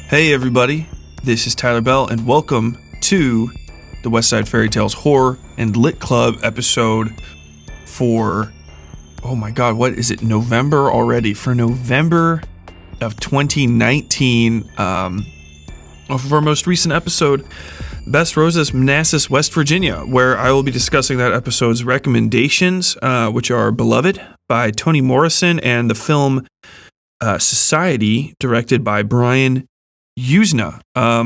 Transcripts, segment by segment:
Hey everybody, this is Tyler Bell and welcome to the Westside Fairytales Horror and Lit Club episode for, oh my god, what is it, November already? For November of 2019, of our most recent episode, Best Roses, Manassas, West Virginia, where I will be discussing that episode's recommendations, which are Beloved by Toni Morrison and the film Society, directed by Brian Yuzna.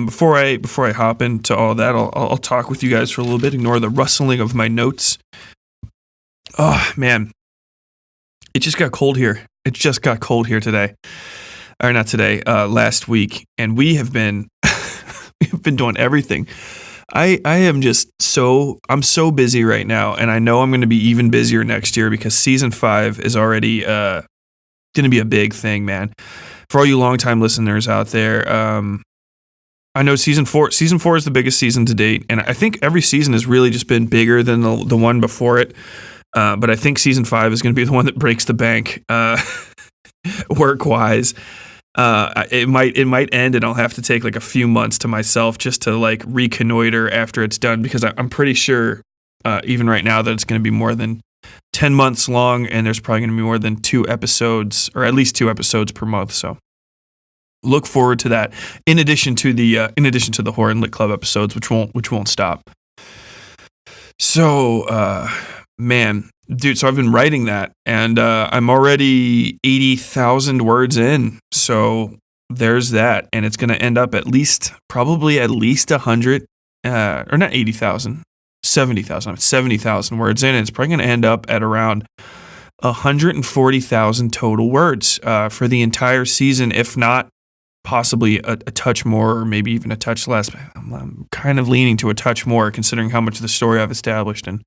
Before I hop into all that, I'll talk with you guys for a little bit. Ignore the rustling of my notes. Oh man, it just got cold here. It just got cold here today, or not today. Last week, and we have been we've been doing everything. I am just I'm so busy right now, and I know I'm going to be even busier next year because season 5 is already going to be a big thing, man. For all you longtime listeners out there, I know season 4 is the biggest season to date, and I think every season has really just been bigger than the one before it. But I think season 5 is going to be the one that breaks the bank, work-wise. It might end, and I'll have to take like a few months to myself just to like reconnoiter after it's done, because I'm pretty sure, even right now, that it's going to be more than 10 months long, and there's probably going to be more than 2 episodes, or at least 2 episodes per month. So look forward to that. In addition to the Horror and Lit Club episodes, which won't stop. So, man, dude. So I've been writing that, and I'm already 80,000 words in. So there's that, and it's going to end up probably at least 100, or not 80,000. 70,000. I'm 70,000 words in, and it's probably going to end up at around 140,000 total words for the entire season, if not possibly a touch more, or maybe even a touch less. I'm kind of leaning to a touch more, considering how much of the story I've established. And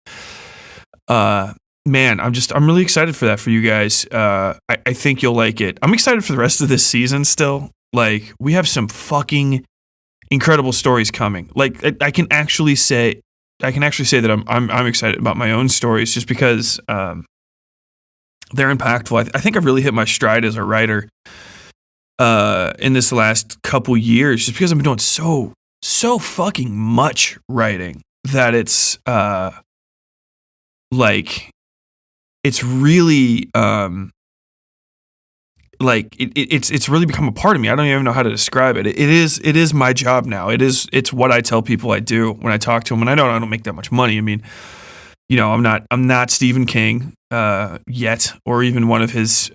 man, I'm really excited for that for you guys. I think you'll like it. I'm excited for the rest of this season still. Like, we have some fucking incredible stories coming. Like, I can actually say that I'm excited about my own stories, just because they're impactful. I think I've really hit my stride as a writer in this last couple years, just because I've been doing so fucking much writing that it's like, it's really like it's really become a part of me. I don't even know how to describe it. It is my job now. It's what I tell people I do when I talk to them. And I don't make that much money. I mean, you know, I'm not Stephen King yet, or even one of his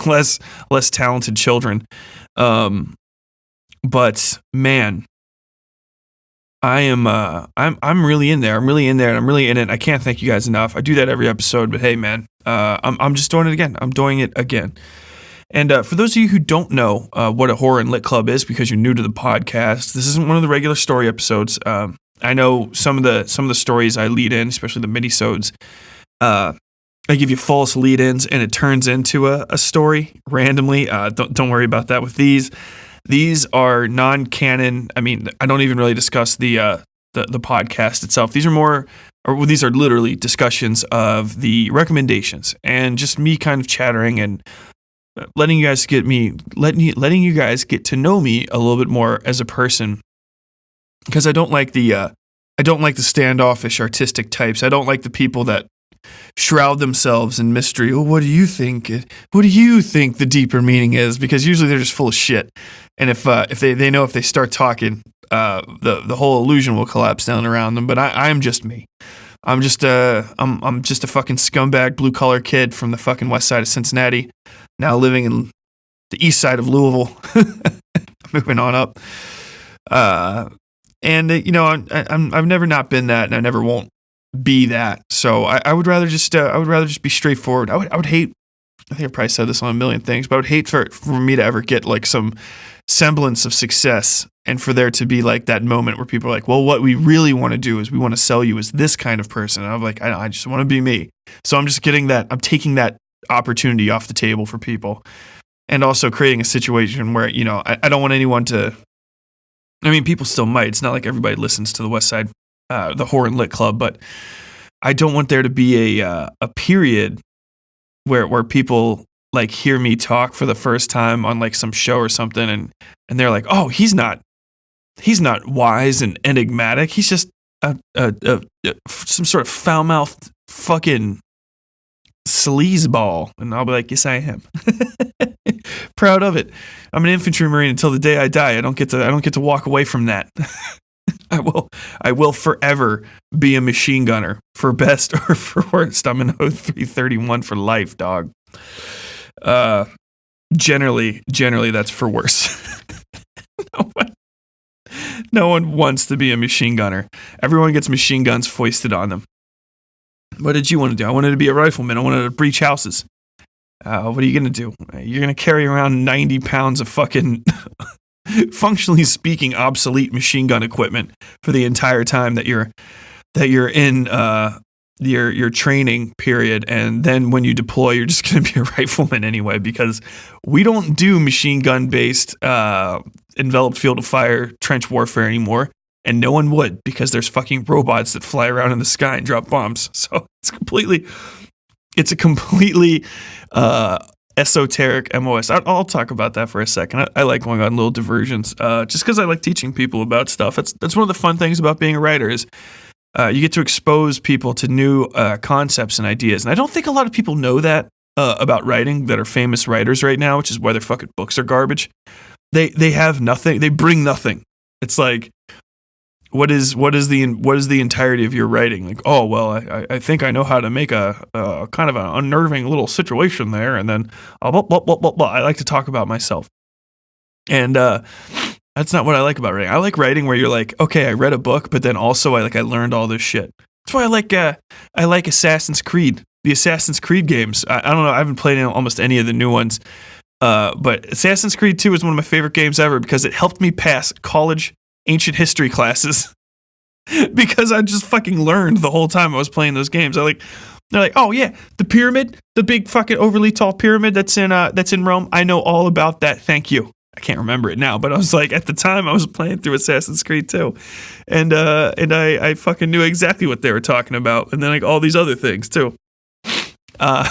less talented children. But man, I'm really in there. I'm really in there, and I'm really in it. I can't thank you guys enough. I do that every episode, but hey, man, I'm just doing it again. I'm doing it again. And for those of you who don't know what a Horror and Lit Club is, because you're new to the podcast, this isn't one of the regular story episodes. I know some of the stories I lead in, especially the minisodes. I give you false lead-ins, and it turns into a story randomly. Don't worry about that with these. These are non-canon. I mean, I don't even really discuss the podcast itself. These are literally discussions of the recommendations, and just me kind of chattering and letting you guys get to know me a little bit more as a person, because I don't like the standoffish artistic types. I don't like the people that shroud themselves in mystery. Oh, what do you think? What do you think the deeper meaning is? Because usually they're just full of shit. And if they know if they start talking, the whole illusion will collapse down around them. But I'm just me. I'm just a fucking scumbag blue collar kid from the fucking west side of Cincinnati, now living in the east side of Louisville, moving on up. And you know, I've never not been that, and I never won't be that. So I would rather just be straightforward. I would hate, I think I probably said this on a million things, but I would hate for me to ever get like some semblance of success, and for there to be like that moment where people are like, well, what we really want to do is we want to sell you as this kind of person. And I'm like, I just want to be me. So I'm just taking that opportunity off the table for people, and also creating a situation where, you know, I don't want anyone to, I mean, people still might. It's not like everybody listens to the Westside, the Horror and Lit Club, but I don't want there to be a period where people like hear me talk for the first time on like some show or something, and they're like, oh, he's not wise and enigmatic. He's just some sort of foul-mouthed fucking sleazeball. And I'll be like, yes, I am. Proud of it. I'm an infantry marine until the day I die. I don't get to walk away from that. I will forever be a machine gunner, for best or for worst. I'm an 0331 for life, dog. Generally that's for worse. No one wants to be a machine gunner. Everyone gets machine guns foisted on them. What did you want to do? I wanted to be a rifleman. I wanted to breach houses. What are you going to do? You're going to carry around 90 pounds of fucking, functionally speaking, obsolete machine gun equipment for the entire time that you're in your training period, and then when you deploy, you're just going to be a rifleman anyway, because we don't do machine gun based enveloped field of fire trench warfare anymore, and no one would, because there's fucking robots that fly around in the sky and drop bombs. So it's a completely esoteric MOS. I'll talk about that for a second. I like going on little diversions, just because I like teaching people about stuff. That's one of the fun things about being a writer is you get to expose people to new concepts and ideas. And I don't think a lot of people know that about writing that are famous writers right now, which is why their fucking books are garbage. They have nothing. They bring nothing. It's like, what is the entirety of your writing? Like, oh, well, I think I know how to make a kind of an unnerving little situation there. And then blah, blah, blah, blah, blah. I like to talk about myself. And that's not what I like about writing. I like writing where you're like, okay, I read a book, but then also I learned all this shit. That's why I like Assassin's Creed, the Assassin's Creed games. I don't know. I haven't played almost any of the new ones, but Assassin's Creed 2 is one of my favorite games ever because it helped me pass college ancient history classes because I just fucking learned the whole time I was playing those games. They're like, oh yeah, the pyramid, the big fucking overly tall pyramid that's in Rome. I know all about that. Thank you. I can't remember it now, but I was like, at the time I was playing through Assassin's Creed 2, and I fucking knew exactly what they were talking about, and then like all these other things too. I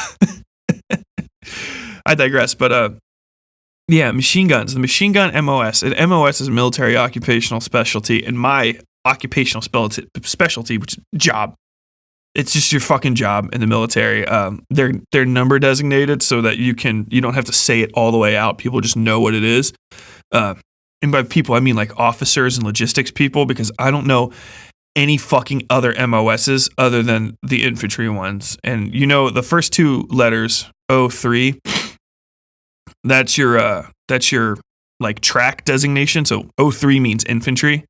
digress, but yeah, machine guns, the machine gun MOS. And MOS is a military occupational specialty, and my occupational specialty, which is job. It's just your fucking job in the military. They're number designated so that you don't have to say it all the way out. People just know what it is. And by people, I mean like officers and logistics people, because I don't know any fucking other MOSs other than the infantry ones. And you know, the first two letters, 03, that's your like track designation. So 03 means infantry.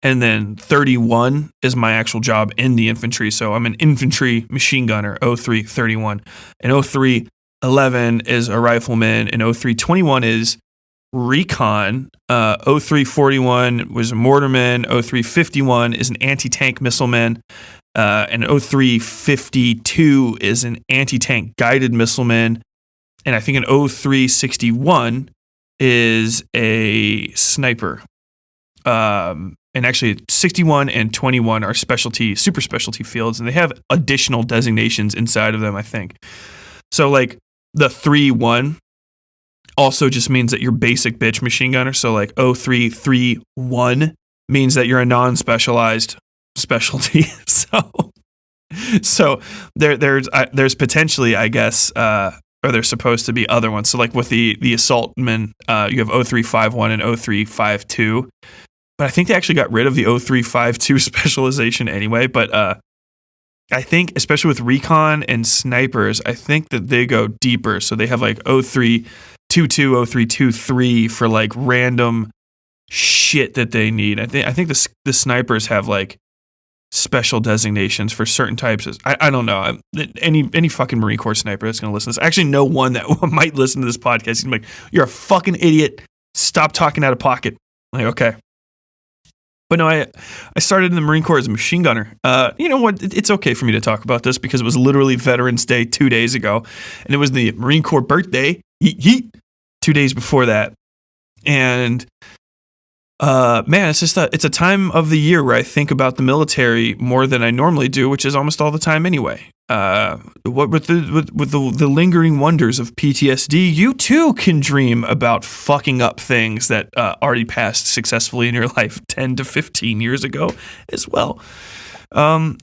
And then 31 is my actual job in the infantry. So I'm an infantry machine gunner, 0331. And 0311 is a rifleman. And 0321 is recon. 0341 was a mortarman. 0351 is an anti-tank missileman. And 0352 is an anti-tank guided missileman. And I think an 0361 is a sniper. And actually 61 and 21 are super specialty fields, and they have additional designations inside of them, I think. So like the 3-1 also just means that you're basic bitch machine gunner. So like 0331 means that you're a non-specialized specialty. So there's potentially, I guess, or there's supposed to be other ones. So like with the assaultmen, you have 0351 and 0352. But I think they actually got rid of the 0352 specialization anyway. But I think, especially with recon and snipers, I think that they go deeper. So they have like 0322, 0323 for like random shit that they need. I think the snipers have like special designations for certain types of, I don't know. Any fucking Marine Corps sniper that's going to listen to this. I actually know one that might listen to this podcast. He's like, you're a fucking idiot. Stop talking out of pocket. I'm like, okay. But no, I started in the Marine Corps as a machine gunner. You know what? It's okay for me to talk about this because it was literally Veterans Day 2 days ago. And it was the Marine Corps birthday, 2 days before that. And man, it's a time of the year where I think about the military more than I normally do, which is almost all the time anyway. What with the lingering wonders of PTSD, you too can dream about fucking up things that already passed successfully in your life 10 to 15 years ago as well.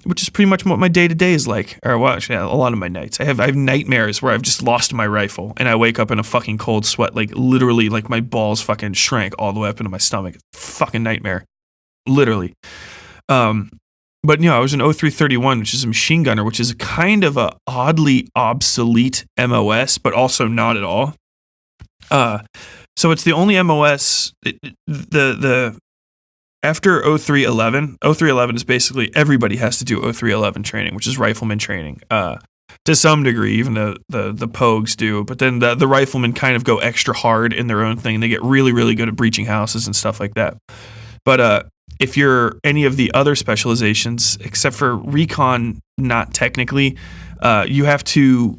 Which is pretty much what my day to day is like. Or well, actually, a lot of my nights. I have nightmares where I've just lost my rifle and I wake up in a fucking cold sweat, like literally, like my balls fucking shrank all the way up into my stomach. Fucking nightmare, literally. But I was an 0331, which is a machine gunner, which is kind of a oddly obsolete MOS, but also not at all. So it's the only MOS. After 0311 is basically everybody has to do 0311 training, which is rifleman training. To some degree, even the Pogues do, but then the riflemen kind of go extra hard in their own thing. They get really, really good at breaching houses and stuff like that. But if you're any of the other specializations, except for recon, not technically, you have to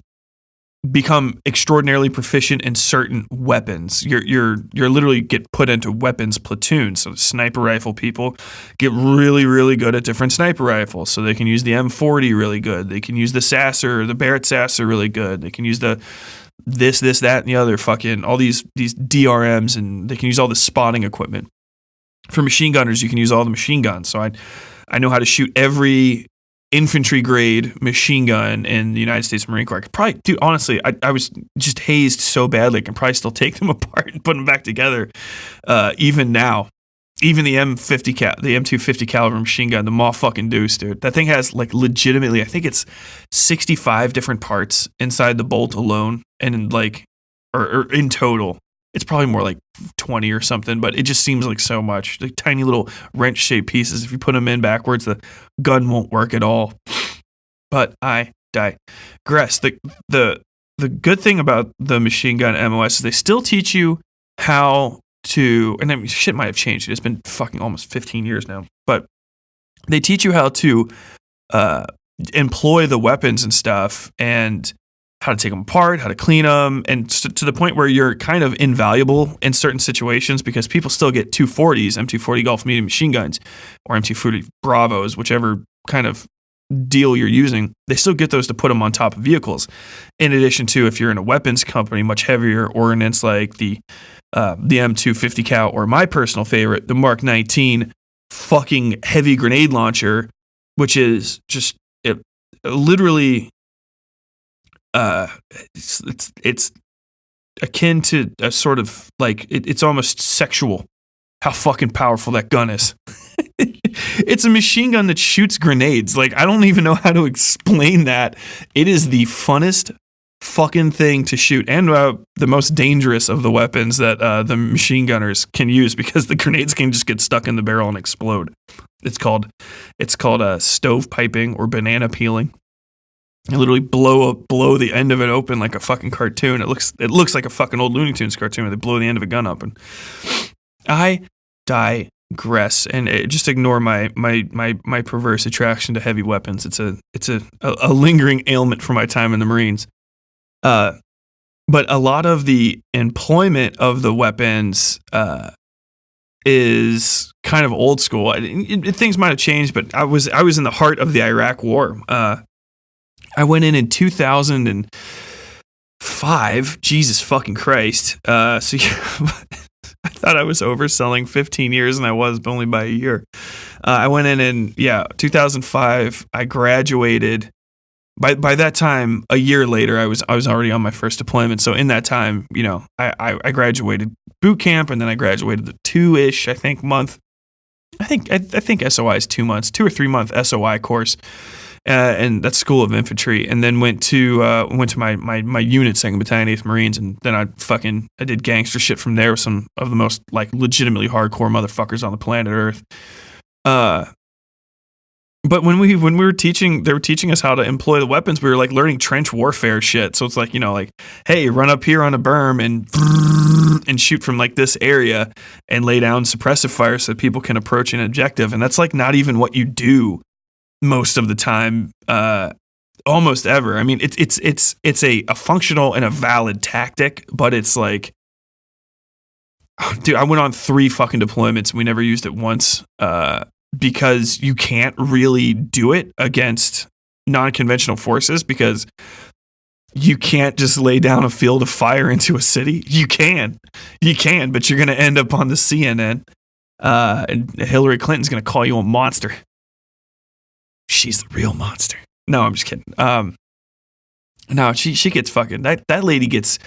become extraordinarily proficient in certain weapons. You're literally get put into weapons platoons. So sniper rifle people get really, really good at different sniper rifles. So they can use the M40 really good. They can use the Sasser, the Barrett Sasser really good. They can use the this, that, and the other fucking all these DRMs, and they can use all the spotting equipment. For machine gunners, you can use all the machine guns. So I know how to shoot every infantry grade machine gun in the United States Marine Corps. I could probably, dude, honestly, I was just hazed so badly, I can probably still take them apart and put them back together. Even now, even the M250 caliber machine gun, the motherfucking deuce, dude. That thing has like legitimately, I think it's 65 different parts inside the bolt alone, and like, or in total. It's probably more like 20 or something, but it just seems like so much. Like tiny little wrench-shaped pieces. If you put them in backwards, the gun won't work at all. But I digress. The good thing about the machine gun MOS is they still teach you how to, and I mean, shit might have changed. It's been fucking almost 15 years now. But they teach you how to employ the weapons and stuff, and how to take them apart, how to clean them, and to the point where you're kind of invaluable in certain situations, because people still get 240s, M240 Golf medium machine guns, or M240 Bravos, whichever kind of deal you're using. They still get those to put them on top of vehicles. In addition to, if you're in a weapons company, much heavier ordnance like the M250 cal, or my personal favorite, the Mark 19 fucking heavy grenade launcher, which is just literally. It's akin to a sort of like it's almost sexual how fucking powerful that gun is. It's a machine gun that shoots grenades. Like, I don't even know how to explain that. It is the funnest fucking thing to shoot, and the most dangerous of the weapons that the machine gunners can use, because the grenades can just get stuck in the barrel and explode. It's called stove piping or banana peeling. You literally blow the end of it open like a fucking cartoon. It looks like a fucking old Looney Tunes cartoon where they blow the end of a gun up. And I digress, and just ignore my perverse attraction to heavy weapons. It's a lingering ailment from my time in the Marines. But a lot of the employment of the weapons is kind of old school. Things might have changed, but I was in the heart of the Iraq War. I went in 2005. Jesus fucking Christ. So yeah, I thought I was overselling 15 years, and I was, but only by a year. I went in 2005. I graduated. By that time, a year later, I was already on my first deployment. So in that time, I graduated boot camp, and then I graduated the 2-ish, I think, month. I think SOI is 2 months, 2 or 3 month SOI course. And that's School of Infantry, and then went to my unit, 2nd Battalion, 8th Marines, and then I did gangster shit from there with some of the most like legitimately hardcore motherfuckers on the planet Earth. But when we were teaching, they were teaching us how to employ the weapons. We were like learning trench warfare shit. So it's like, like, hey, run up here on a berm and shoot from like this area and lay down suppressive fire so that people can approach an objective. And that's like not even what you do most of the time, almost ever. I mean, it's a functional and a valid tactic, but it's like, dude, I went on 3 fucking deployments and we never used it once, because you can't really do it against non-conventional forces because you can't just lay down a field of fire into a city. You can, but you're going to end up on the CNN. And Hillary Clinton's going to call you a monster. She's the real monster. No, I'm just kidding. No, she gets fucking, that lady gets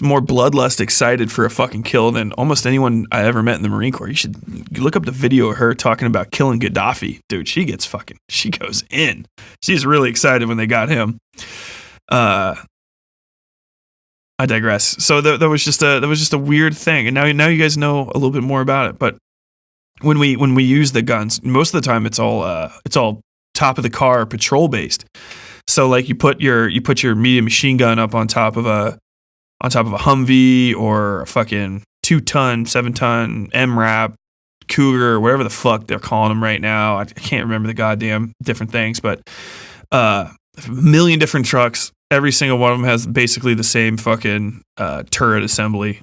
more bloodlust excited for a fucking kill than almost anyone I ever met in the Marine Corps. You should look up the video of her talking about killing Gaddafi. Dude, she goes in. She's really excited when they got him. I digress. So that was just a weird thing, and now you guys know a little bit more about it. But when we use the guns, most of the time it's all top of the car patrol based. So like you put your medium machine gun up on top of a Humvee or a fucking 2-ton, 7-ton MRAP Cougar or whatever the fuck they're calling them right now. I can't remember the goddamn different things, but a million different trucks. Every single one of them has basically the same fucking turret assembly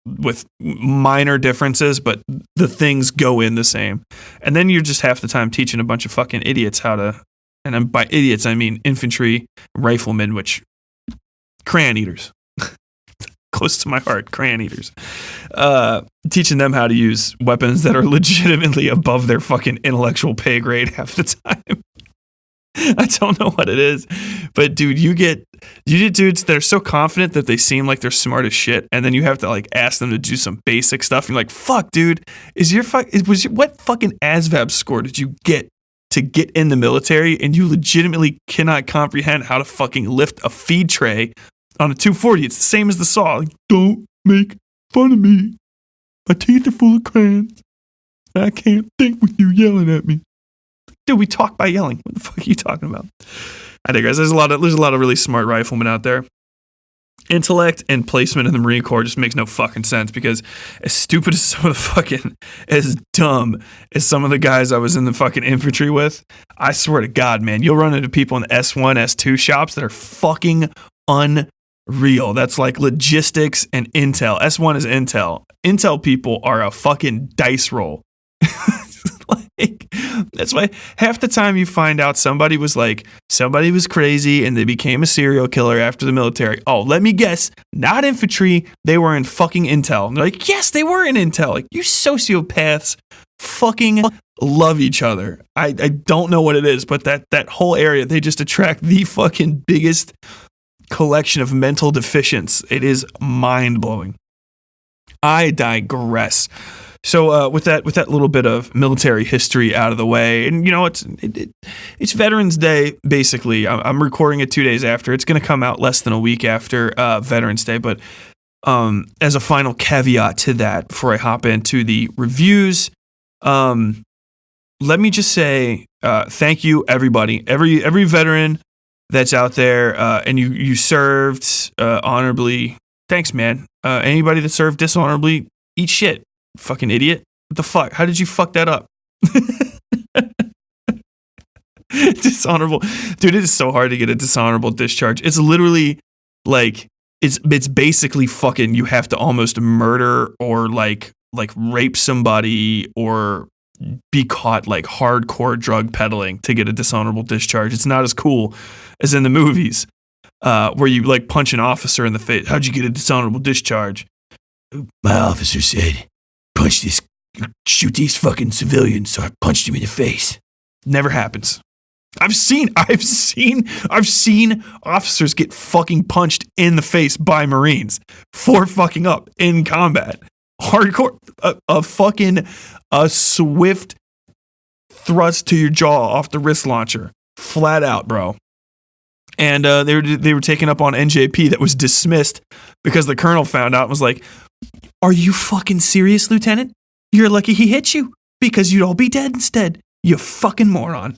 with minor differences, but the things go in the same. And then you're just half the time teaching a bunch of fucking idiots how to, and by idiots I mean infantry, riflemen, which crayon eaters. Close to my heart, crayon eaters. Teaching them how to use weapons that are legitimately above their fucking intellectual pay grade half the time. I don't know what it is, but dude, you get dudes that are so confident that they seem like they're smart as shit, and then you have to like ask them to do some basic stuff. And you're like, "Fuck, dude, what fucking ASVAB score did you get to get in the military?" And you legitimately cannot comprehend how to fucking lift a feed tray on a 240. It's the same as the saw. Like, don't make fun of me. My teeth are full of crayons. I can't think with you yelling at me. Dude, we talk by yelling. What the fuck are you talking about? I think, guys, there's a lot of really smart riflemen out there. Intellect and placement in the Marine Corps just makes no fucking sense, because as stupid as some of the fucking, as dumb as some of the guys I was in the fucking infantry with, I swear to God, man, you'll run into people in the S1, S2 shops that are fucking unreal. That's like logistics and intel. S1 is intel. Intel people are a fucking dice roll. That's why half the time you find out somebody was crazy and they became a serial killer after the military. Oh, let me guess, not infantry. They were in fucking intel. And they're like, yes, they were in intel. Like, you sociopaths fucking love each other. I don't know what it is, but that whole area, they just attract the fucking biggest collection of mental deficients. It is mind blowing. I digress. So with that little bit of military history out of the way, and you know it's Veterans Day basically. I'm recording it 2 days after. It's going to come out less than a week after Veterans Day. But as a final caveat to that, before I hop into the reviews, let me just say thank you, everybody, every veteran that's out there, and you served honorably. Thanks, man. Anybody that served dishonorably, eat shit. Fucking idiot. What the fuck? How did you fuck that up? Dishonorable. Dude, it is so hard to get a dishonorable discharge. It's literally like, it's basically fucking, you have to almost murder or like rape somebody or be caught like hardcore drug peddling to get a dishonorable discharge. It's not as cool as in the movies where you like punch an officer in the face. How'd you get a dishonorable discharge? My officer said, shoot these fucking civilians, so I punched him in the face. Never happens. I've seen officers get fucking punched in the face by Marines for fucking up in combat. Hardcore, a swift thrust to your jaw off the wrist launcher, flat out, bro. And they were taken up on NJP that was dismissed because the colonel found out and was like, "Are you fucking serious, Lieutenant? You're lucky he hit you, because you'd all be dead instead. You fucking moron."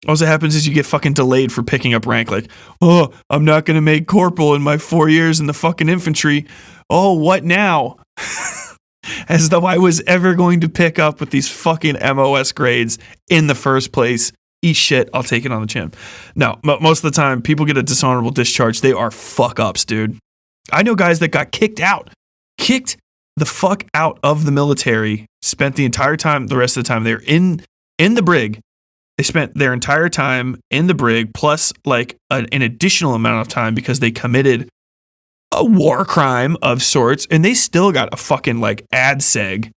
All that happens is you get fucking delayed for picking up rank. Like, oh, I'm not going to make corporal in my 4 years in the fucking infantry. Oh, what now? As though I was ever going to pick up with these fucking MOS grades in the first place. Eat shit, I'll take it on the chin. No, most of the time, people get a dishonorable discharge. They are fuck-ups, dude. I know guys that got kicked the fuck out of the military, spent the entire time, the rest of the time, they're in the brig, They spent their entire time in the brig, plus like an additional amount of time because they committed a war crime of sorts, and they still got a fucking like ADSEG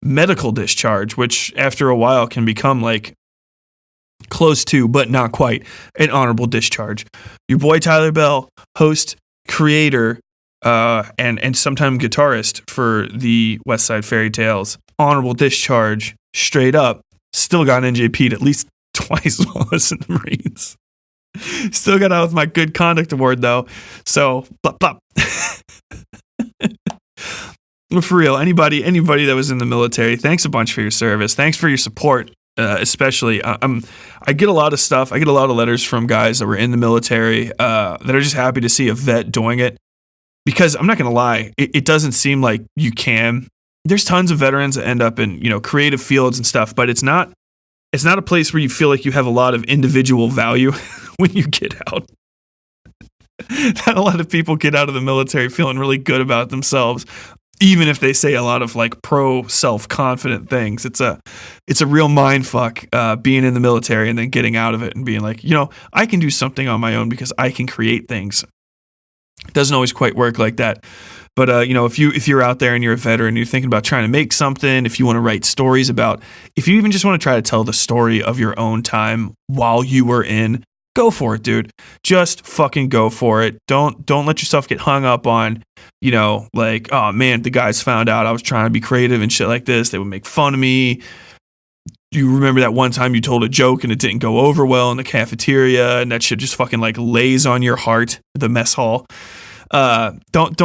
medical discharge, which after a while can become like close to, but not quite, an honorable discharge. Your boy Tyler Bell, host, creator, and sometime guitarist for the Westside Fairytales, honorable discharge, straight up. Still got NJP'd at least twice while I was in the Marines. Still got out with my good conduct award though. So, blop, blop. For real, anybody that was in the military, thanks a bunch for your service. Thanks for your support, especially. I get a lot of stuff. I get a lot of letters from guys that were in the military that are just happy to see a vet doing it. Because I'm not going to lie, it doesn't seem like you can. There's tons of veterans that end up in, creative fields and stuff, but it's not a place where you feel like you have a lot of individual value when you get out. Not a lot of people get out of the military feeling really good about themselves, even if they say a lot of like pro self-confident things. It's a real mind fuck being in the military and then getting out of it and being like, I can do something on my own because I can create things. It doesn't always quite work like that. But if you're out there and you're a veteran, you're thinking about trying to make something, if you want to write stories about, if you even just want to try to tell the story of your own time while you were in, go for it, dude. Just fucking go for it. Don't let yourself get hung up on, like, oh man, the guys found out I was trying to be creative and shit like this. They would make fun of me. You remember that one time you told a joke and it didn't go over well in the cafeteria, and that shit just fucking like lays on your heart, the mess hall. Don't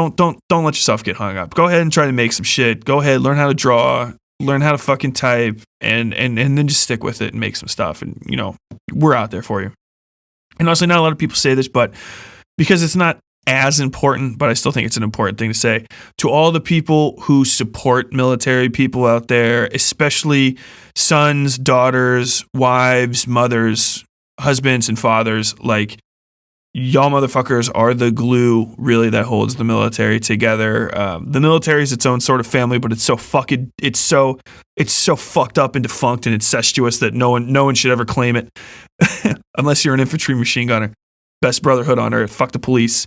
let yourself get hung up. Go ahead and try to make some shit. Go ahead, learn how to draw, learn how to fucking type, and then just stick with it and make some stuff. And we're out there for you. And honestly, not a lot of people say this, but because it's not as important, but I still think it's an important thing to say to all the people who support military people out there, especially sons, daughters, wives, mothers, husbands, and fathers. Like, y'all motherfuckers are the glue, really, that holds the military together. The military is its own sort of family, but it's so fucked up and defunct and incestuous that no one should ever claim it, unless you're an infantry machine gunner. Best brotherhood on earth. Fuck the police.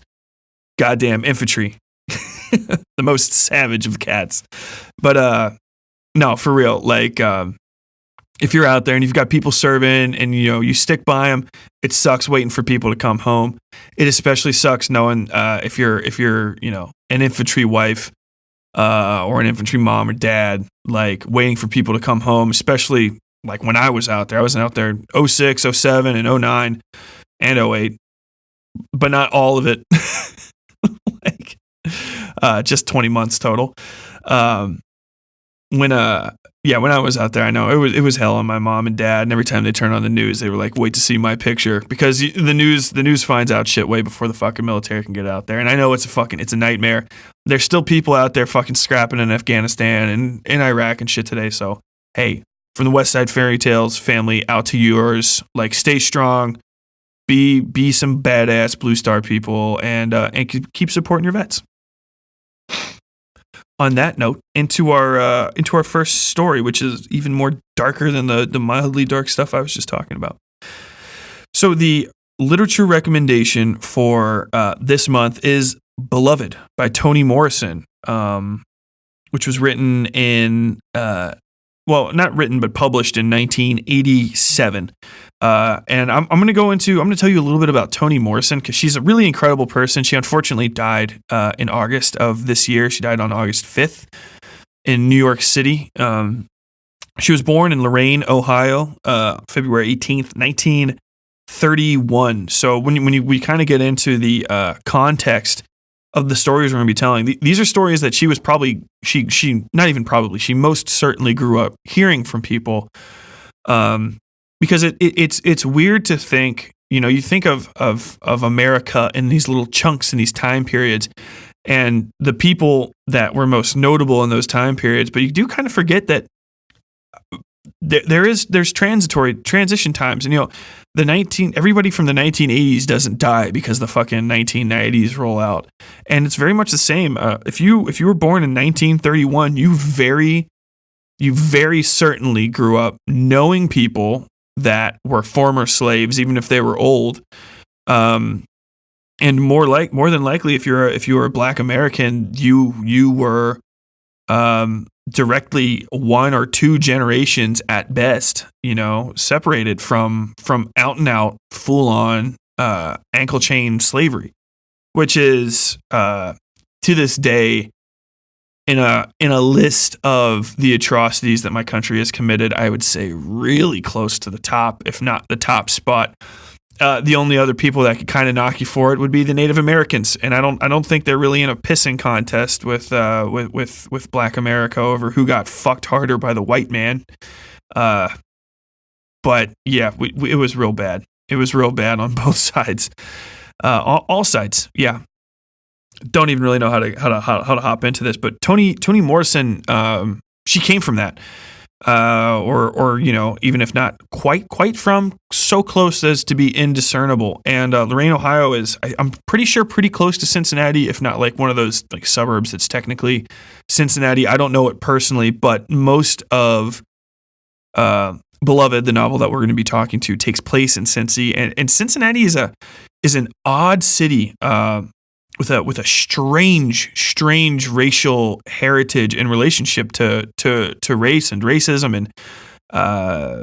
Goddamn infantry. The most savage of cats. But no, for real. Like, if you're out there and you've got people serving and you stick by them, it sucks waiting for people to come home. It especially sucks knowing if you're an infantry wife or an infantry mom or dad, like waiting for people to come home. Especially like when I was out there. I was out there 06, 07, and 09 and 08, but not all of it. Like just 20 months total. When I was out there, I know it was hell on my mom and dad. And every time they turn on the news, they were like, "Wait to see my picture," because the news finds out shit way before the fucking military can get out there. And I know it's a nightmare. There's still people out there fucking scrapping in Afghanistan and in Iraq and shit today. So hey, from the Westside Fairytales family out to yours, like stay strong, be some badass Blue Star people, and keep supporting your vets. On that note, into our first story, which is even more darker than the mildly dark stuff I was just talking about. So the literature recommendation for this month is "Beloved" by Toni Morrison, which was written in not written but published in 1987. And I'm going to tell you a little bit about Toni Morrison because she's a really incredible person. She unfortunately died in August of this year. She died on August 5th in New York City. She was born in Lorain, Ohio, February 18th, 1931. So when we kind of get into the context of the stories we're going to be telling, these are stories that she was she most certainly grew up hearing from people. Because it's weird to think, you think of America in these little chunks in these time periods and the people that were most notable in those time periods, but you do kind of forget that there's transition times, and everybody from the 1980s doesn't die because the fucking 1990s roll out, and it's very much the same. If you were born in 1931, you very certainly grew up knowing people that were former slaves, even if they were old. And more than likely, if you were a Black American, you were directly 1 or 2 generations at best, separated from out and out full on ankle chain slavery, which is to this day in a list of the atrocities that my country has committed, I would say really close to the top, if not the top spot. The only other people that could kind of knock you for it would be the Native Americans, and I don't think they're really in a pissing contest with Black America over who got fucked harder by the white man. But yeah, it was real bad. It was real bad on both sides, all sides. Yeah, don't even really know how to hop into this, but Toni Morrison, she came from that. Or even if not quite from, so close as to be indiscernible. And Lorain, Ohio is, I'm pretty sure, pretty close to Cincinnati, if not like one of those like suburbs that's technically Cincinnati. I don't know it personally, but most of Beloved, the novel that we're going to be talking to, takes place in Cincy, and Cincinnati is an odd city with a strange racial heritage in relationship to race and racism and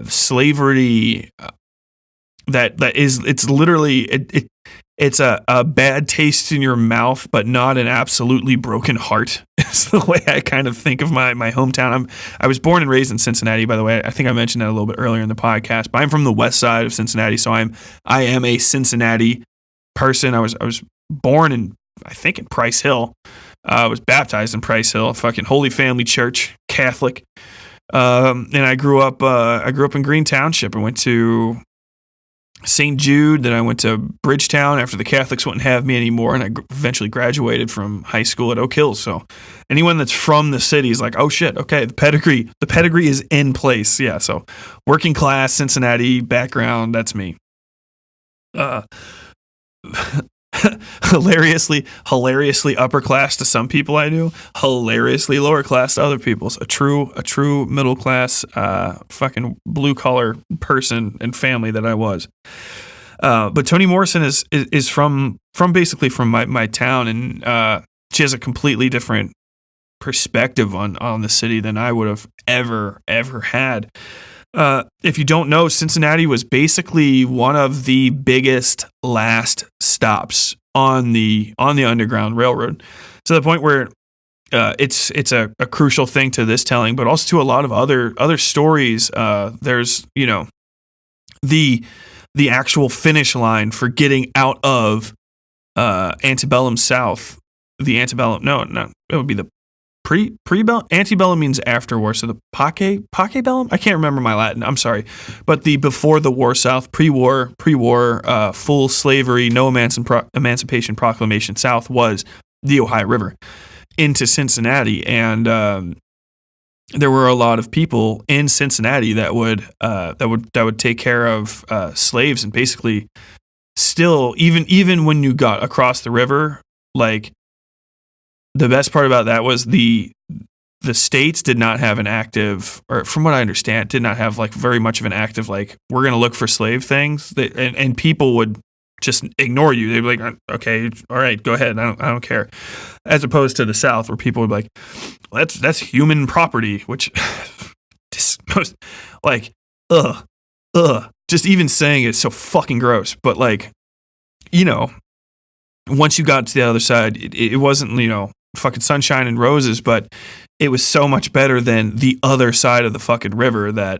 slavery. It's literally it's a bad taste in your mouth, but not an absolutely broken heart. It's the way I kind of think of my hometown. I was born and raised in Cincinnati, by the way. I think I mentioned that a little bit earlier in the podcast, but I'm from the west side of Cincinnati, so I am a Cincinnati person. I was born in, I think, in Price Hill. I was baptized in Price Hill, fucking Holy Family Church, Catholic. And I grew up in Green Township. I went to St. Jude, then I went to Bridgetown after the Catholics wouldn't have me anymore, and I eventually graduated from high school at Oak Hills. So anyone that's from the city is like, oh shit, okay, the pedigree is in place. Yeah, so working class Cincinnati background, that's me. Hilariously upper class to some people I knew, hilariously lower class to other people. So a true middle class, fucking blue collar person and family that I was. But Toni Morrison is from basically from my town, and she has a completely different perspective on the city than I would have ever had. If you don't know, Cincinnati was basically one of the biggest last stops on the Underground Railroad, to the point where it's a crucial thing to this telling, but also to a lot of other stories. There's the actual finish line for getting out of antebellum South. The antebellum, no, it would be the pre-bellum. Antebellum means after war, so the pockebellum. I can't remember my Latin. I'm sorry, but the before the war South, pre-war, full slavery, no emancipation proclamation South was the Ohio River into Cincinnati, and there were a lot of people in Cincinnati that would take care of slaves, and basically still even when you got across the river, like. The best part about that was the states did not have an active, or from what I understand, did not have like very much of an active, like, we're going to look for slave things, and people would just ignore you. They'd be like, okay, all right, go ahead. I don't care. As opposed to the South, where people would be like, that's human property, which just most like, just even saying it's so fucking gross. But like, once you got to the other side, it wasn't, fucking sunshine and roses, but it was so much better than the other side of the fucking river that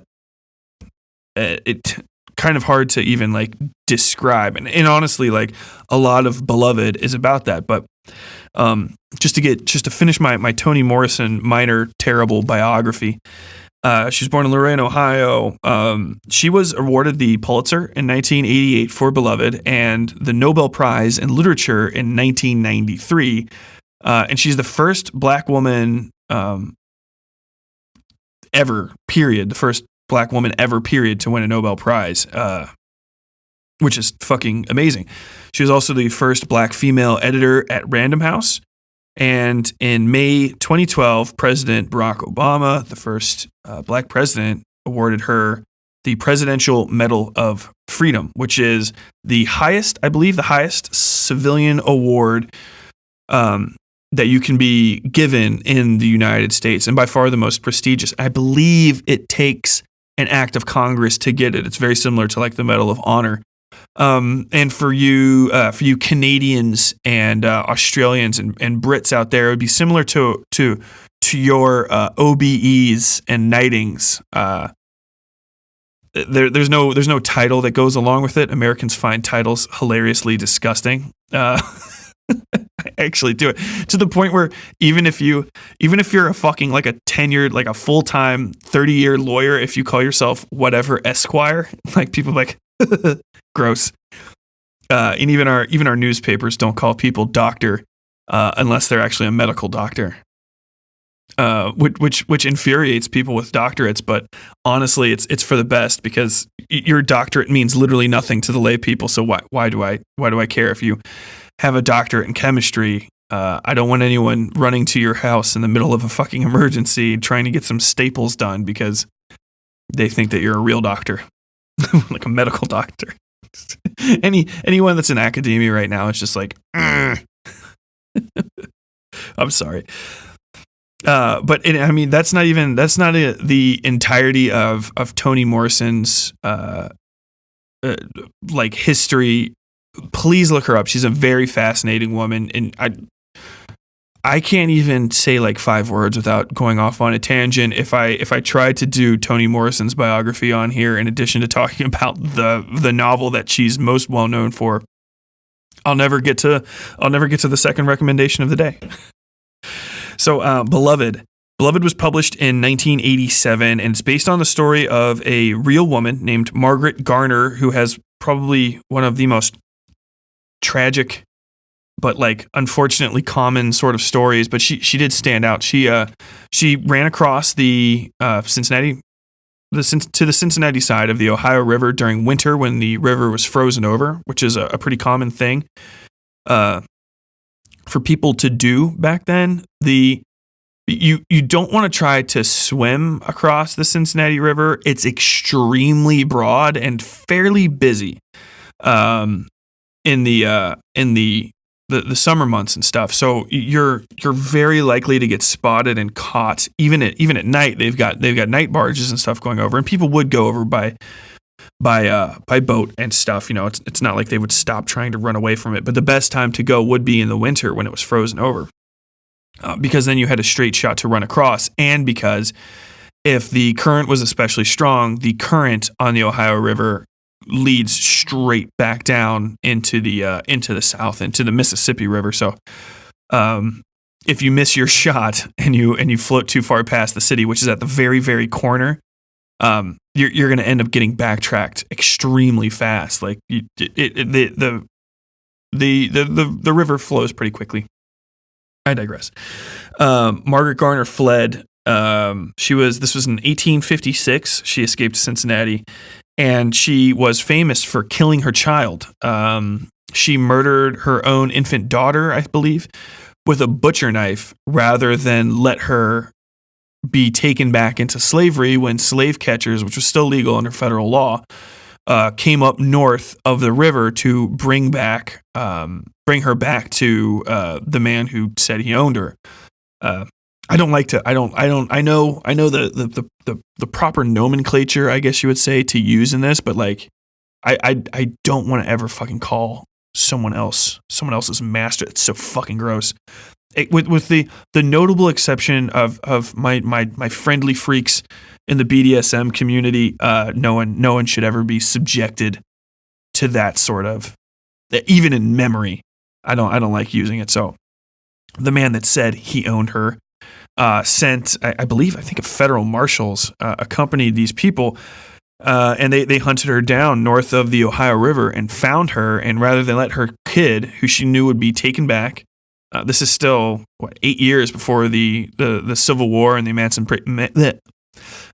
it kind of hard to even like describe. And honestly, like, a lot of Beloved is about that. But just to finish my Toni Morrison minor terrible biography. She was born in Lorain, Ohio. She was awarded the Pulitzer in 1988 for Beloved and the Nobel Prize in Literature in 1993. And she's the first Black woman ever, period. The first Black woman ever, period, to win a Nobel Prize, which is fucking amazing. She was also the first Black female editor at Random House. And in May 2012, President Barack Obama, the first Black president, awarded her the Presidential Medal of Freedom, which is the highest, I believe, the highest civilian award that you can be given in the United States, and by far the most prestigious. I believe it takes an act of Congress to get it. It's very similar to like the Medal of Honor. And for you Canadians and Australians and Brits out there, it would be similar to your OBEs and knightings. There's no title that goes along with it. Americans find titles hilariously disgusting. I actually do it to the point where even if you're a fucking like a tenured, like a full-time 30-year lawyer, if you call yourself whatever Esquire, like people like gross. And even our newspapers don't call people doctor unless they're actually a medical doctor. Which infuriates people with doctorates, but honestly, it's for the best, because your doctorate means literally nothing to the lay people. So why do I care if you have a doctorate in chemistry? I don't want anyone running to your house in the middle of a fucking emergency trying to get some staples done because they think that you're a real doctor, like a medical doctor. Anyone that's in academia right now, it's just like, I'm sorry. But I mean, that's not the entirety of Toni Morrison's like history. Please look her up. She's a very fascinating woman, and I can't even say like 5 words without going off on a tangent. If I tried to do Toni Morrison's biography on here, in addition to talking about the novel that she's most well known for, I'll never get to the second recommendation of the day. So, Beloved was published in 1987, and it's based on the story of a real woman named Margaret Garner, who has probably one of the most tragic, but like unfortunately common sort of stories. But she did stand out. She ran across the Cincinnati side of the Ohio River during winter when the river was frozen over, which is a pretty common thing for people to do back then. You don't want to try to swim across the Cincinnati River. It's extremely broad and fairly busy in the summer months and stuff. So you're very likely to get spotted and caught. Even at night, they've got night barges and stuff going over, and people would go over by boat and stuff. You know, it's not like they would stop trying to run away from it. But the best time to go would be in the winter when it was frozen over, because then you had a straight shot to run across, and because if the current was especially strong, the current on the Ohio River leads straight back down into the south, into the Mississippi River. So if you miss your shot and you float too far past the city, which is at the very, very corner, you're going to end up getting backtracked extremely fast. Like the river flows pretty quickly. I digress. Margaret Garner fled. This was in 1856. She escaped Cincinnati, and she was famous for killing her child. She murdered her own infant daughter, I believe, with a butcher knife rather than let her be taken back into slavery when slave catchers, which was still legal under federal law, came up north of the river to bring her back to the man who said he owned her. I know the proper nomenclature, I guess you would say, to use in this, but like I don't want to ever fucking call someone else's master. It's so fucking gross. With the notable exception of my friendly freaks in the BDSM community, no one should ever be subjected to that sort of, even in memory. I don't like using it. So the man that said he owned her sent, I think federal marshals accompanied these people, and they hunted her down north of the Ohio River and found her. And rather than let her kid, who she knew would be taken back, this is still 8 years before the Civil War and the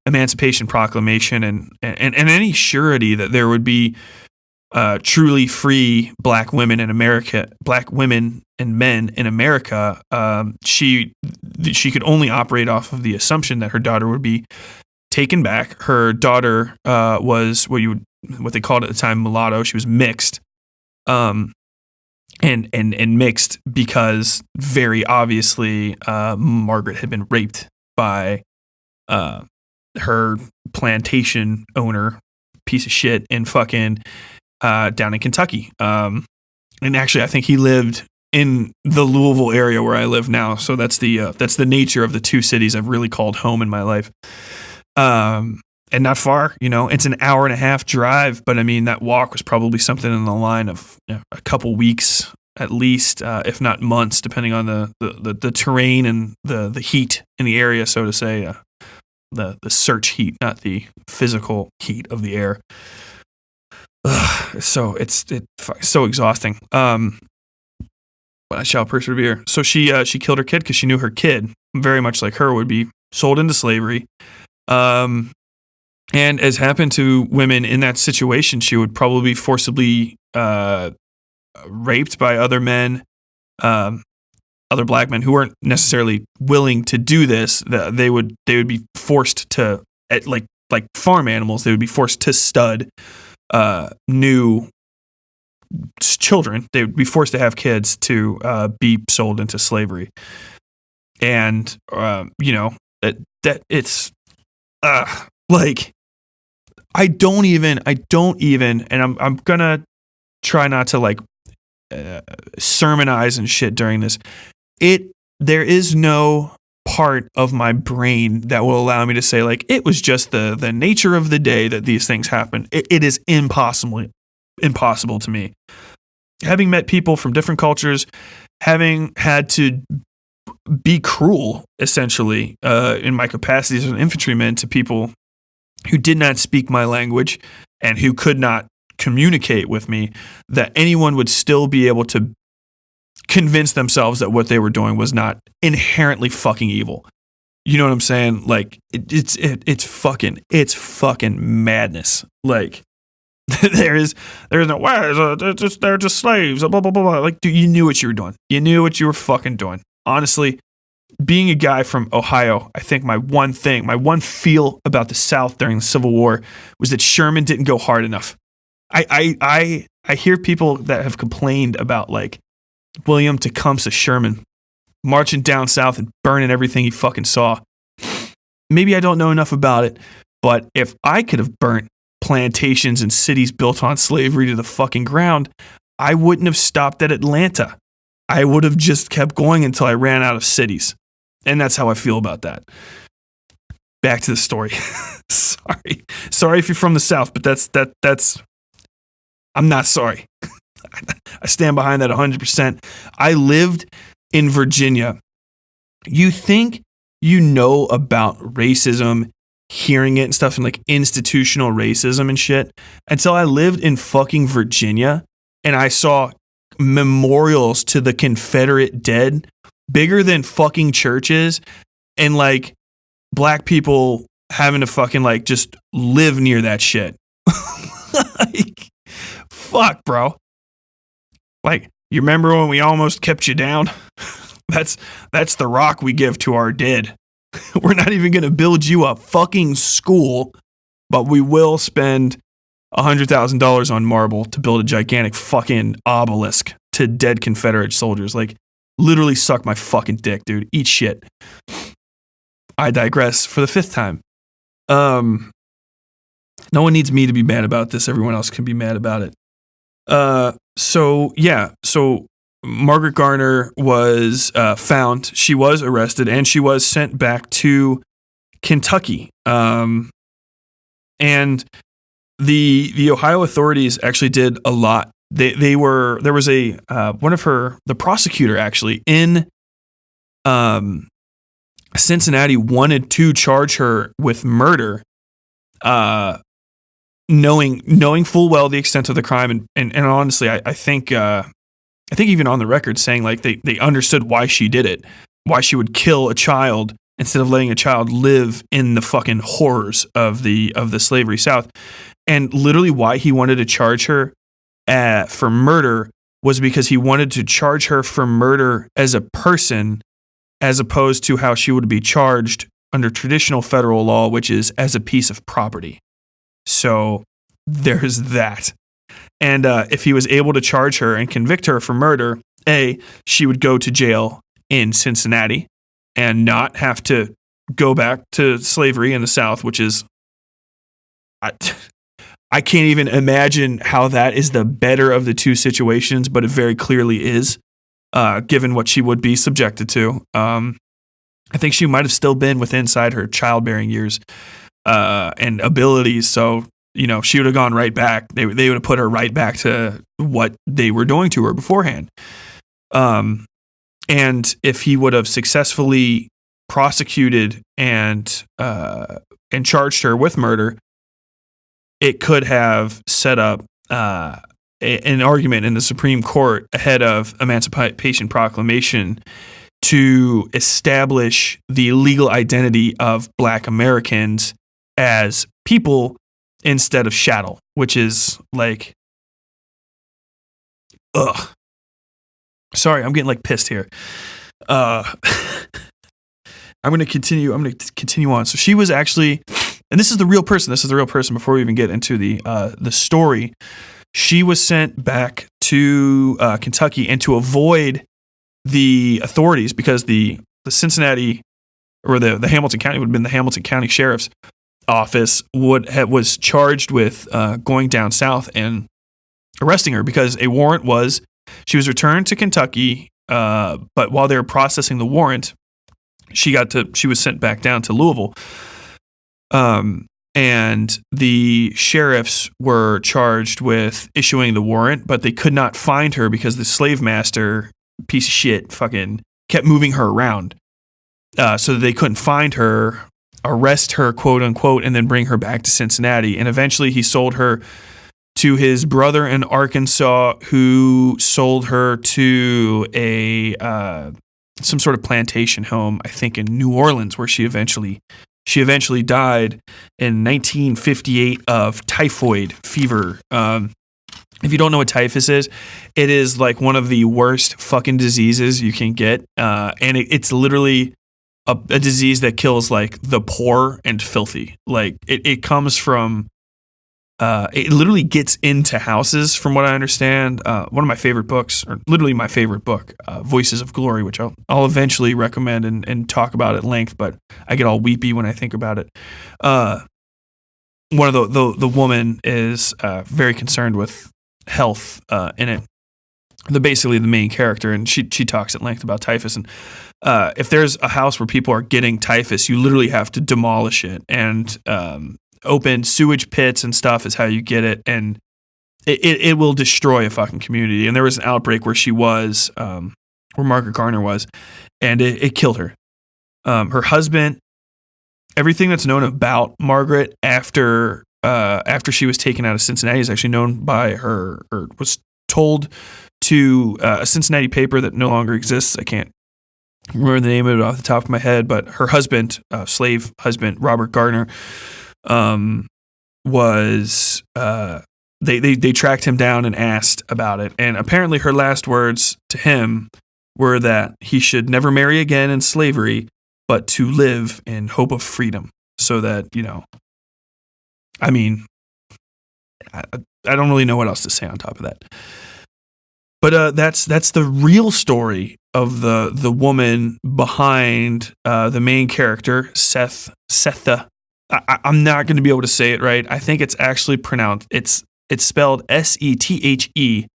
Emancipation Proclamation, and any surety that there would be truly free black women in America, black women and men in America. She could only operate off of the assumption that her daughter would be taken back. Her daughter was what they called at the time mulatto. She was mixed, and mixed because very obviously Margaret had been raped by her plantation owner, piece of shit, in fucking down in Kentucky. And actually, I think he lived in the Louisville area where I live now. So that's the nature of the two cities I've really called home in my life. And not far, it's an hour and a half drive, but I mean, that walk was probably something in the line of a couple weeks at least, if not months, depending on the terrain and the heat in the area, so to say, the search heat, not the physical heat of the air. So it's so exhausting. But I shall persevere. So she killed her kid because she knew her kid, very much like her, would be sold into slavery. And as happened to women in that situation, she would probably be forcibly raped by other men, other black men who weren't necessarily willing to do this. They would be forced to, like farm animals, they would be forced to stud new children. They would be forced to have kids to be sold into slavery. And that it's like I don't even, and I'm gonna try not to like sermonize and shit during this. There is no part of my brain that will allow me to say like it was just the nature of the day that these things happen. It is impossible to me. Having met people from different cultures, having had to be cruel essentially in my capacity as an infantryman to people who did not speak my language and who could not communicate with me, that anyone would still be able to convince themselves that what they were doing was not inherently fucking evil. You know what I'm saying? Like it's fucking madness. Like there is no way. They're just slaves. Blah blah blah blah. Like, dude, you knew what you were doing. You knew what you were fucking doing. Honestly, being a guy from Ohio, I think my one feel about the South during the Civil War was that Sherman didn't go hard enough. I hear people that have complained about like William Tecumseh Sherman marching down south and burning everything he fucking saw. Maybe I don't know enough about it, but if I could have burnt plantations and cities built on slavery to the fucking ground, I wouldn't have stopped at Atlanta. I would have just kept going until I ran out of cities. And that's how I feel about that. Back to the story. Sorry if you're from the South, but that's I'm not sorry. I stand behind that 100%. I lived in Virginia. You think you know about racism, hearing it and stuff, and like institutional racism and shit, until I lived in fucking Virginia and I saw memorials to the Confederate dead bigger than fucking churches, and like black people having to fucking like just live near that shit. Like, fuck, bro. Like, you remember when we almost kept you down? That's the rock we give to our dead. We're not even going to build you a fucking school, but we will spend $100,000 on marble to build a gigantic fucking obelisk to dead Confederate soldiers. Like, literally suck my fucking dick, dude. Eat shit. I digress for the 5th time. No one needs me to be mad about this. Everyone else can be mad about it. So Margaret Garner was found. She was arrested and she was sent back to Kentucky. And the Ohio authorities actually did a lot. There was the prosecutor actually in Cincinnati wanted to charge her with murder, knowing full well the extent of the crime, and honestly, I think even on the record saying like they understood why she did it, why she would kill a child instead of letting a child live in the fucking horrors of the slavery South, and literally why he wanted to charge her for murder was because he wanted to charge her for murder as a person, as opposed to how she would be charged under traditional federal law, which is as a piece of property. So there's that. And if he was able to charge her and convict her for murder, she would go to jail in Cincinnati and not have to go back to slavery in the South, which is, I can't even imagine how that is the better of the two situations, but it very clearly is, given what she would be subjected to. I think she might have still been inside her childbearing years and abilities, so she would have gone right back. They would have put her right back to what they were doing to her beforehand. And if he would have successfully prosecuted and charged her with murder, it could have set up an argument in the Supreme Court ahead of Emancipation Proclamation to establish the legal identity of Black Americans as people instead of chattel, which is like, ugh. Sorry, I'm getting pissed here. I'm going to continue on. So she was actually, and this is the real person. This is the real person. Before we even get into the story, she was sent back to Kentucky, and to avoid the authorities, because the Cincinnati or the Hamilton County would have been the Hamilton County Sheriff's Office was charged with going down south and arresting her, because a warrant she was returned to Kentucky, but while they were processing the warrant, she was sent back down to Louisville. And the sheriffs were charged with issuing the warrant, but they could not find her because the slave master, piece of shit, fucking kept moving her around. So that they couldn't find her, arrest her, quote unquote, and then bring her back to Cincinnati. And eventually he sold her to his brother in Arkansas, who sold her to some sort of plantation home, I think in New Orleans, where she eventually died in 1958 of typhoid fever. If you don't know what typhus is, it is like one of the worst fucking diseases you can get. And it's literally a disease that kills like the poor and filthy. Like it comes from, it literally gets into houses, from what I understand. One of my favorite books, or literally my favorite book, Voices of Glory, which I'll eventually recommend and talk about at length, but I get all weepy when I think about it. One of the woman is very concerned with health in it. Basically the main character, and she talks at length about typhus. And if there's a house where people are getting typhus, you literally have to demolish it, and open sewage pits and stuff is how you get it, and it will destroy a fucking community. And there was an outbreak where she was, where Margaret Garner was, and it killed her. Her husband, everything that's known about Margaret after she was taken out of Cincinnati is actually known by her, or was told to a Cincinnati paper that no longer exists. I can't remember the name of it off the top of my head, but her husband, slave husband, Robert Garner, was they tracked him down and asked about it, and apparently her last words to him were that he should never marry again in slavery, but to live in hope of freedom. So that, I mean, I don't really know what else to say on top of that. But that's the real story of the woman behind the main character, Sethe. I'm not going to be able to say it right. I think it's actually pronounced, it's spelled Sethe,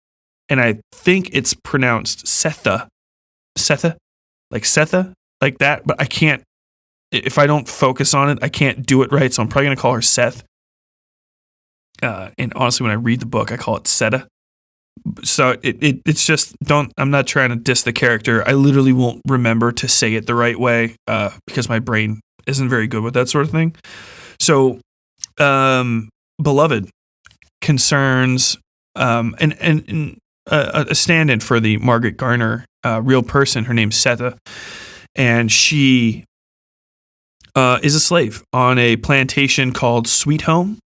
and I think it's pronounced Sethe, like Sethe, like that. But I can't, if I don't focus on it, I can't do it right. So I'm probably going to call her Seth. And honestly, when I read the book, I call it Seta. So it's just, I'm not trying to diss the character. I literally won't remember to say it the right way because my brain isn't very good with that sort of thing. So, Beloved concerns and a stand-in for the Margaret Garner real person. Her name's Sethe, and she is a slave on a plantation called Sweet Home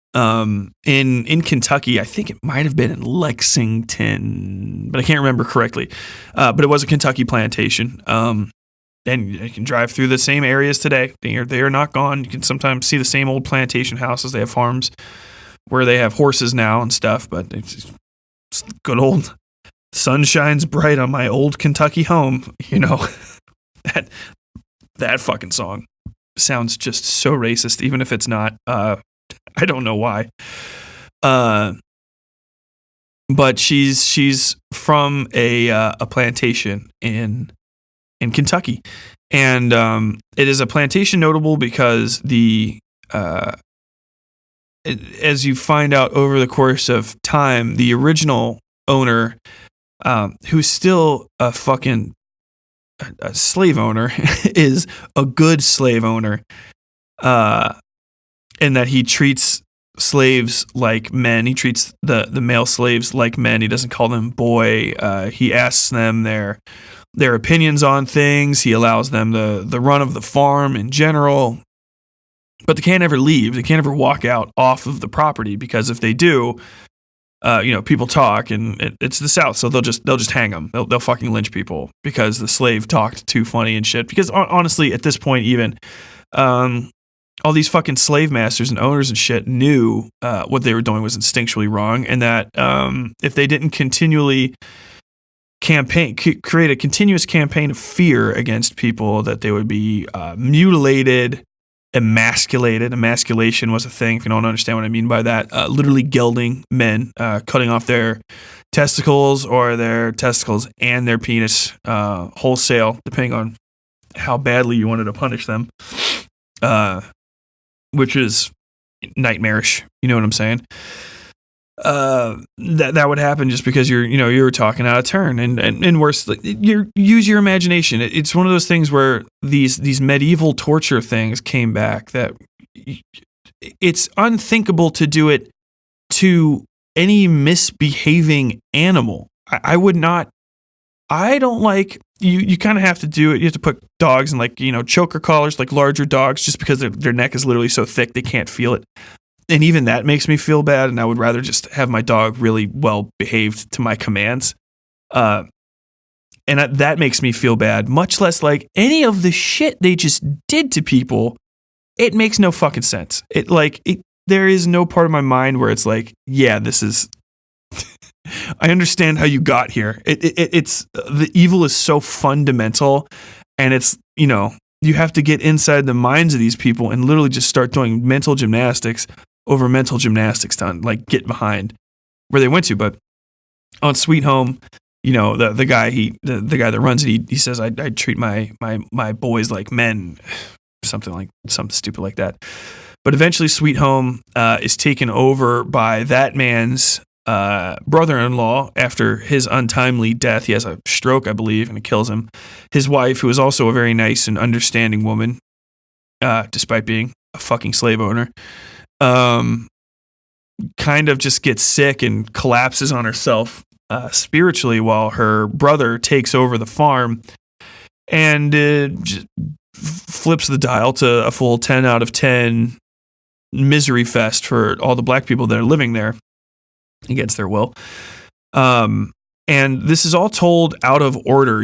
in Kentucky. I think it might have been in Lexington, but I can't remember correctly. But it was a Kentucky plantation. And you can drive through the same areas today. They are not gone. You can sometimes see the same old plantation houses. They have farms where they have horses now and stuff, but it's good old sun shines bright on my old Kentucky home. You know, that fucking song sounds just so racist, even if it's not. I don't know why. But she's from a plantation in Kentucky, and it is a plantation notable because as you find out over the course of time, the original owner, who's still a slave owner, is a good slave owner, in that he treats slaves like men. He treats the male slaves like men. He doesn't call them boy. He asks them their opinions on things. He allows them the run of the farm in general. But they can't ever leave. They can't ever walk out off of the property, because if they do, people talk, and it's the South, so they'll just hang them. They'll fucking lynch people because the slave talked too funny and shit. Because honestly, at this point, even all these fucking slave masters and owners and shit knew what they were doing was instinctually wrong, and that if they didn't continually create a continuous campaign of fear against people, that they would be mutilated, emasculated. Emasculation was a thing, if you don't understand what I mean by that. Literally gelding men, cutting off their testicles or their testicles and their penis wholesale, depending on how badly you wanted to punish them, which is nightmarish. You know what I'm saying? That would happen just because you were talking out of turn, and worse, use your imagination. It's one of those things where these medieval torture things came back, that it's unthinkable to do it to any misbehaving animal. I would not. I don't like. You kind of have to do it. You have to put dogs in choker collars, like larger dogs, just because their neck is literally so thick they can't feel it. And even that makes me feel bad, and I would rather just have my dog really well behaved to my commands. And that makes me feel bad, much less like any of the shit they just did to people. It makes no fucking sense. There is no part of my mind where it's like, yeah, this is. I understand how you got here. It's the evil is so fundamental, and it's you have to get inside the minds of these people and literally just start doing mental gymnastics over mental gymnastics to get behind where they went to. But on Sweet Home, the guy the guy that runs it, he says I treat my boys like men, something stupid like that. But eventually Sweet Home is taken over by that man's brother-in-law after his untimely death. He has a stroke, I believe, and it kills him. His wife, who is also a very nice and understanding woman, despite being a fucking slave owner, kind of just gets sick and collapses on herself spiritually, while her brother takes over the farm and just flips the dial to a full 10 out of 10 misery fest for all the black people that are living there against their will. And this is all told out of order.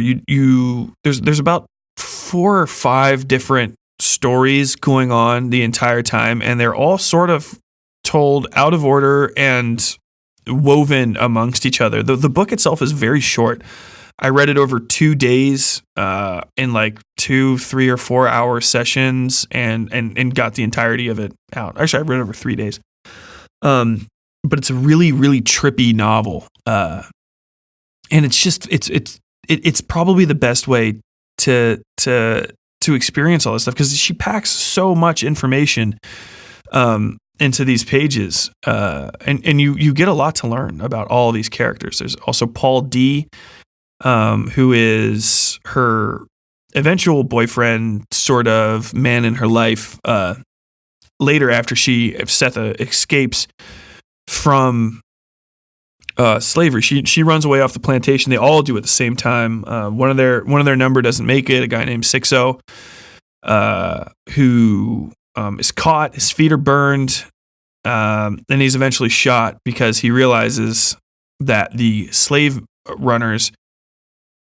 There's about 4 or 5 different stories going on the entire time, and they're all sort of told out of order and woven amongst each other. The book itself is very short. I read it over 2 days in 2, 3, or 4 hour sessions, and got the entirety of it out. Actually, I read it over 3 days. But it's a really, really trippy novel, and it's just it's probably the best way to experience all this stuff, because she packs so much information into these pages, and you get a lot to learn about all these characters. There's also Paul D, who is her eventual boyfriend, sort of man in her life. Later, after Setha escapes from slavery, she runs away off the plantation. They all do at the same time. One of their number doesn't make it. A guy named Sixo, who is caught. His feet are burned, and he's eventually shot because he realizes that the slave runners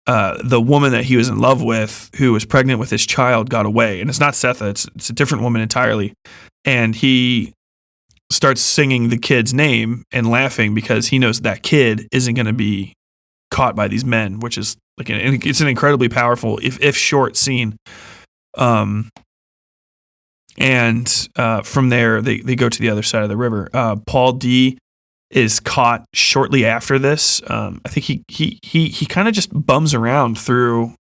the woman that he was in love with, who was pregnant with his child, got away. And it's not Setha, it's a different woman entirely. And he starts singing the kid's name and laughing because he knows that kid isn't going to be caught by these men, which is like it's an incredibly powerful, if short scene. And from there, they go to the other side of the river. Paul D is caught shortly after this. I think he kind of just bums around through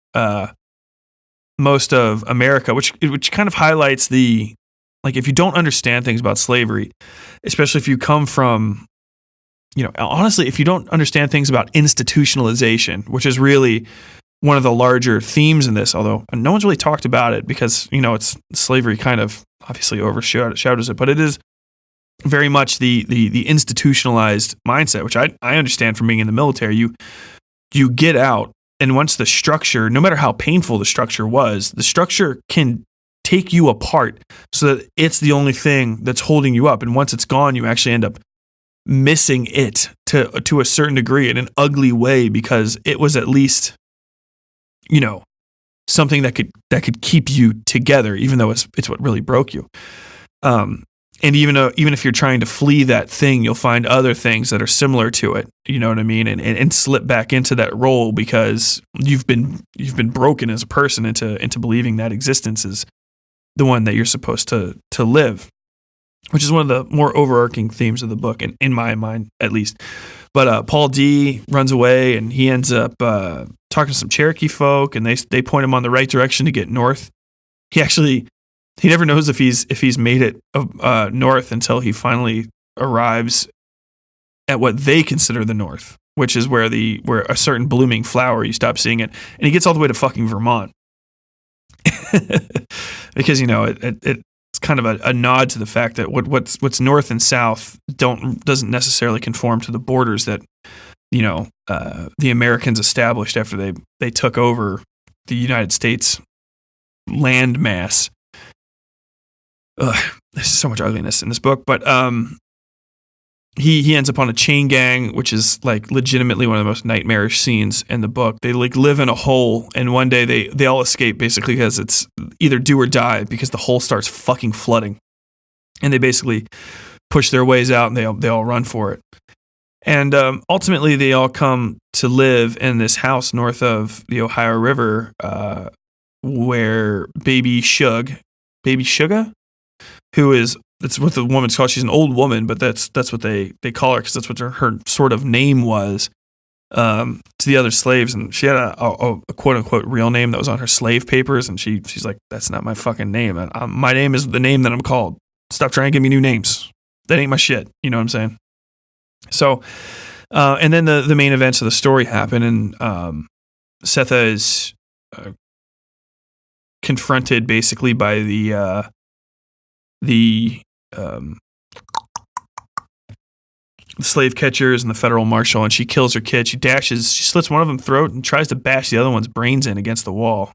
most of America, which kind of highlights the, like, if you don't understand things about slavery, especially if you come from, honestly, if you don't understand things about institutionalization, which is really one of the larger themes in this, although no one's really talked about it because, it's slavery kind of obviously overshadows it, but it is very much the institutionalized mindset, which I understand from being in the military. You get out, and once the structure, no matter how painful the structure was, the structure can take you apart so that it's the only thing that's holding you up. And once it's gone, you actually end up missing it to a certain degree in an ugly way, because it was at least, something that could keep you together, even though it's what really broke you. And even if you're trying to flee that thing, you'll find other things that are similar to it. You know what I mean? And slip back into that role because you've been broken as a person into believing that existence is the one that you're supposed to live, which is one of the more overarching themes of the book, in my mind, at least. But Paul D runs away, and he ends up talking to some Cherokee folk, and they point him on the right direction to get north. He never knows if he's made it north until he finally arrives at what they consider the north, which is where a certain blooming flower, you stop seeing it, and he gets all the way to fucking Vermont. Because it's kind of a nod to the fact that what's north and south doesn't necessarily conform to the borders that the Americans established after they took over the United States land mass. There's so much ugliness in this book, but he ends up on a chain gang, which is like legitimately one of the most nightmarish scenes in the book. They like live in a hole, and one day they all escape basically because it's either do or die, because the hole starts fucking flooding, and they basically push their ways out, and they all run for it. And ultimately, they all come to live in this house north of the Ohio River, where Baby Sugar, who is, that's what the woman's called. She's an old woman, but that's what they call her, because that's what her sort of name was to the other slaves. And she had a quote unquote real name that was on her slave papers, and she's like, that's not my fucking name. My name is the name that I'm called. Stop trying to give me new names. That ain't my shit. You know what I'm saying? So, and then the main events of the story happen, and Setha is confronted basically by the slave catchers and the federal marshal, and she kills her kid. She slits one of them throat and tries to bash the other one's brains in against the wall,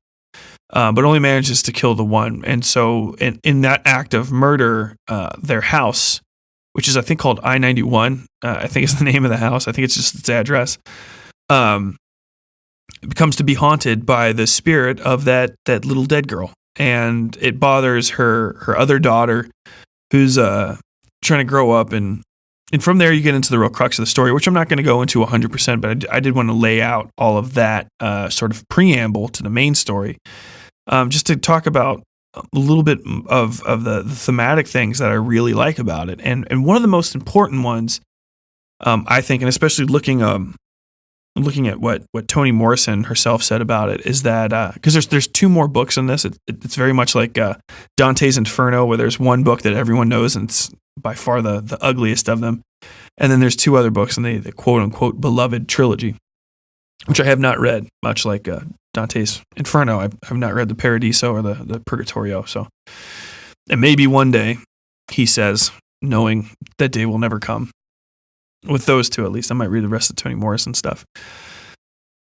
but only manages to kill the one. And so in that act of murder, their house, which is I think called I-91, I think is the name of the house, I think it's just its address, becomes to be haunted by the spirit of that little dead girl. And it bothers her other daughter, who's trying to grow up, and from there you get into the real crux of the story, which I'm not going to go into 100%, but I did want to lay out all of that sort of preamble to the main story, just to talk about a little bit of the thematic things that I really like about it. And one of the most important ones, I think, and especially looking at what Toni Morrison herself said about it, is that because there's two more books in this. It's very much like Dante's Inferno, where there's one book that everyone knows, and it's by far the ugliest of them. And then there's two other books in the quote unquote beloved trilogy, which I have not read, much like Dante's Inferno. I have not read the Paradiso or the Purgatorio. So, and maybe one day, he says, knowing that day will never come. With those two, at least, I might read the rest of Toni Morrison stuff.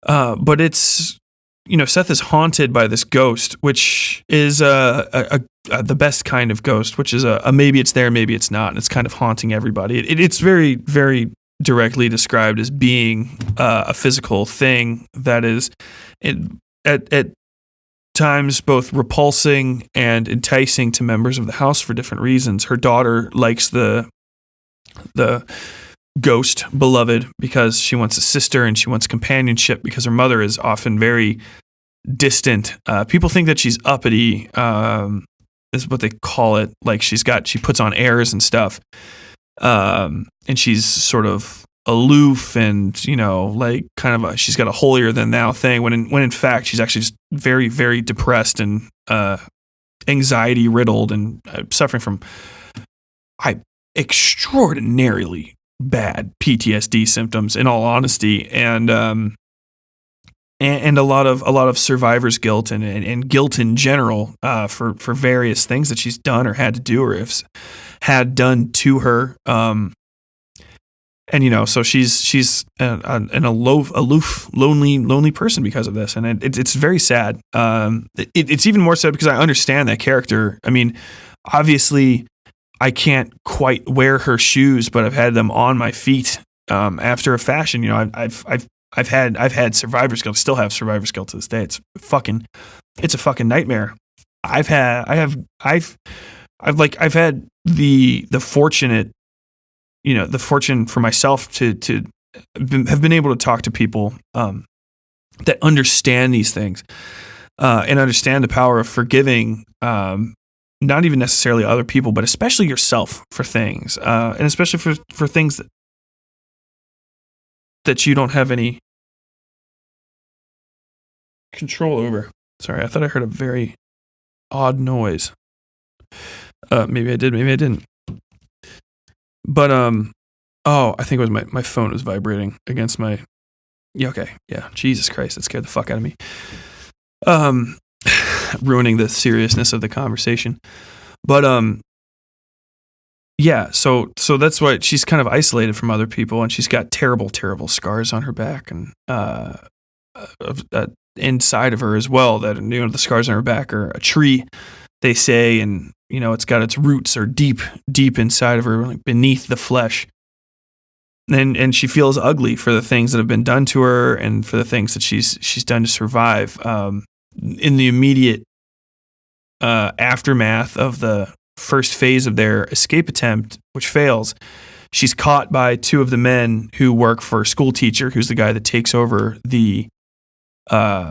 But it's, Seth is haunted by this ghost, which is the best kind of ghost, which is a maybe it's there, maybe it's not, and it's kind of haunting everybody. It's very, very directly described as being a physical thing that is at times both repulsing and enticing to members of the house for different reasons. Her daughter likes the ghost beloved because she wants a sister and she wants companionship because her mother is often very distant. People think that she's uppity, is what they call it. Like she puts on airs and stuff. And she's sort of aloof and, like kind of she's got a holier than thou thing when in fact she's actually just very, very depressed and anxiety riddled and suffering from extraordinarily bad PTSD symptoms, in all honesty, and a lot of survivor's guilt and guilt in general for various things that she's done or had to do or had done to her. And so she's an aloof, lonely person because of this, and it's very sad. It's even more sad because I understand that character. I mean, obviously, I can't quite wear her shoes, but I've had them on my feet after a fashion. I've had survivor's guilt, still have survivor's guilt to this day. It's a fucking nightmare. I've had the fortunate, the fortune for myself to have been able to talk to people that understand these things and understand the power of forgiving, not even necessarily other people, but especially yourself for things, and especially for things that you don't have any control over. Sorry, I thought I heard a very odd noise. Maybe I did, maybe I didn't. But I think it was my phone was vibrating against my. Yeah, okay, yeah. Jesus Christ, that scared the fuck out of me. Ruining the seriousness of the conversation. But yeah. So that's why she's kind of isolated from other people, and she's got terrible, terrible scars on her back and inside of her as well. That the scars on her back are a tree, they say, and it's got its roots are deep inside of her, like beneath the flesh. And she feels ugly for the things that have been done to her and for the things that she's done to survive. In the immediate aftermath of the first phase of their escape attempt, which fails, she's caught by two of the men who work for a school teacher, who's the guy that takes over the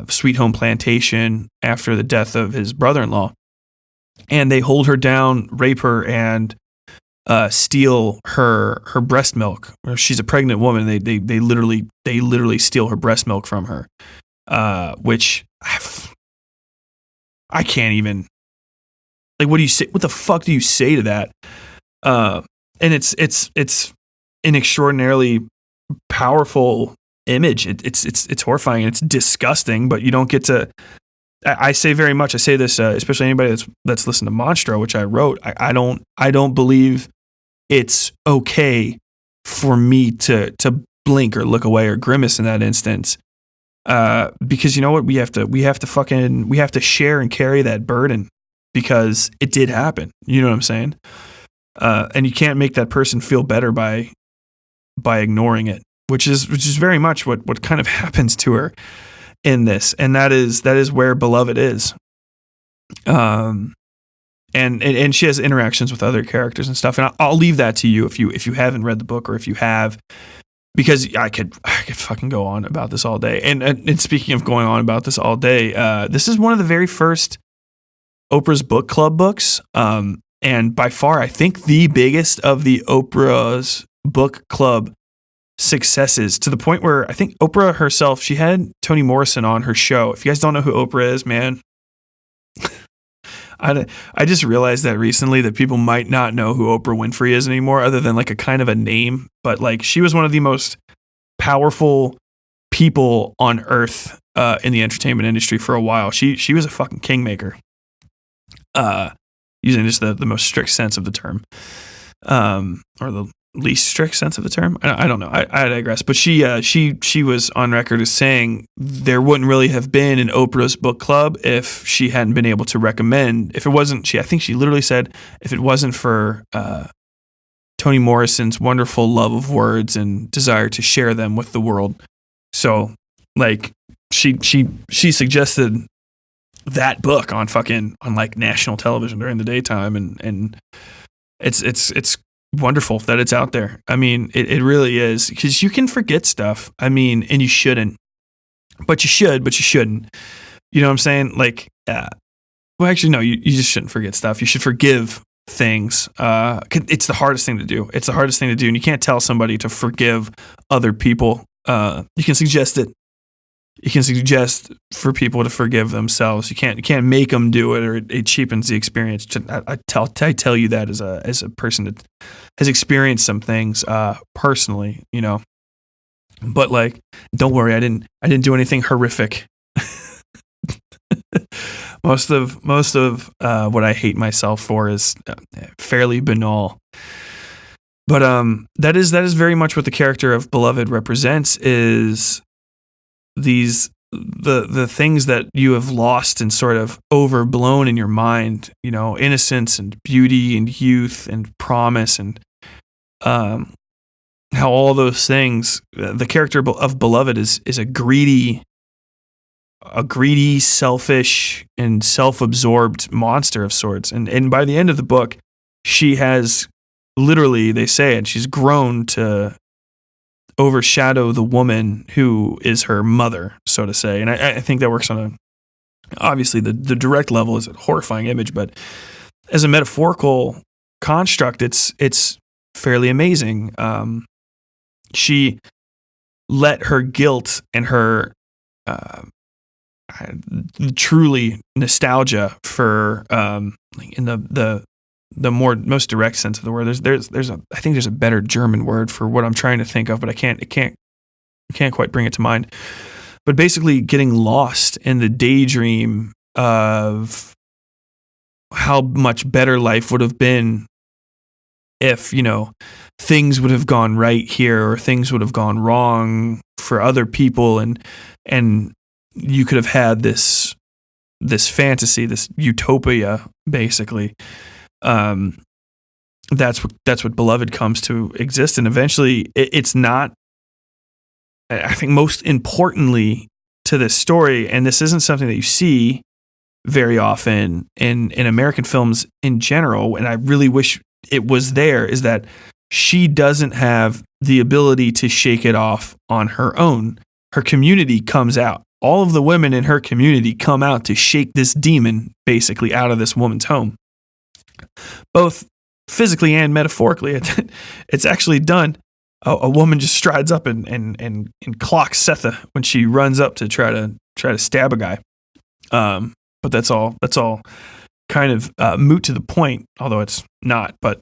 Sweet Home Plantation after the death of his brother-in-law. And they hold her down, rape her, and steal her breast milk. She's a pregnant woman. They literally steal her breast milk from her, which I can't even. Like, what do you say? What the fuck do you say to that? And it's an extraordinarily powerful image. It's horrifying and it's disgusting, but you don't get to. I say very much. I say this, especially anybody that's listened to Monstro, which I wrote. I don't believe it's okay for me to blink or look away or grimace in that instance, because you know what, we have to share and carry that burden because it did happen. You know what I'm saying? And you can't make that person feel better by ignoring it, which is very much what kind of happens to her in this, and that is where Beloved is. And she has interactions with other characters and stuff, and I'll leave that to you if you haven't read the book, or if you have, because I could fucking go on about this all day. And speaking of going on about this all day, this is one of the very first Oprah's book club books, and by far I think the biggest of the Oprah's book club successes, to the point where I think Oprah herself, she had Toni Morrison on her show. If you guys don't know who Oprah is, man, I just realized that recently that people might not know who Oprah Winfrey is anymore, other than like a kind of a name. But like, she was one of the most powerful people on earth in the entertainment industry for a while. She was a fucking kingmaker, using just the most strict sense of the term, or the least strict sense of the term. I don't know. I digress. But she was on record as saying there wouldn't really have been an Oprah's book club if she hadn't been able to recommend. If it wasn't, I think she literally said, if it wasn't for Toni Morrison's wonderful love of words and desire to share them with the world. So, like, she suggested that book on like national television during the daytime, and it's wonderful that it's out there. I mean, it really is, because you can forget stuff. I mean, and you shouldn't, but you should, but you shouldn't. You know what I'm saying? Like, well, actually, no, you just shouldn't forget stuff. You should forgive things. It's the hardest thing to do. It's the hardest thing to do, and you can't tell somebody to forgive other people. You can suggest it. You can suggest for people to forgive themselves. You can't make them do it, or it cheapens the experience. I tell you that as a person that has experienced some things personally, you know. But like, don't worry, I didn't do anything horrific. Most of what I hate myself for is fairly banal. But that is very much what the character of Beloved represents, is the things that you have lost and sort of overblown in your mind, you know, innocence and beauty and youth and promise, and how all those things, the character of Beloved is a greedy, selfish, and self-absorbed monster of sorts. And by the end of the book, she has literally, they say it, she's grown to overshadow the woman who is her mother, so to say. And I think that works on obviously the direct level is a horrifying image, but as a metaphorical construct, it's fairly amazing. She let her guilt and her truly nostalgia for in the most direct sense of the word. I think there's a better German word for what I'm trying to think of, but I can't quite bring it to mind. But basically, getting lost in the daydream of how much better life would have been if, you know, things would have gone right here, or things would have gone wrong for other people, and you could have had this fantasy, this utopia, basically. That's what Beloved comes to exist, and eventually it's not. I think most importantly to this story, and this isn't something that you see very often in American films in general, and I really wish it was there, is that she doesn't have the ability to shake it off on her own. Her community comes out. All of the women in her community come out to shake this demon basically out of this woman's home, both physically and metaphorically. It's actually done. A woman just strides up and clocks Setha when she runs up to try to stab a guy. But that's all kind of moot to the point, although it's not. But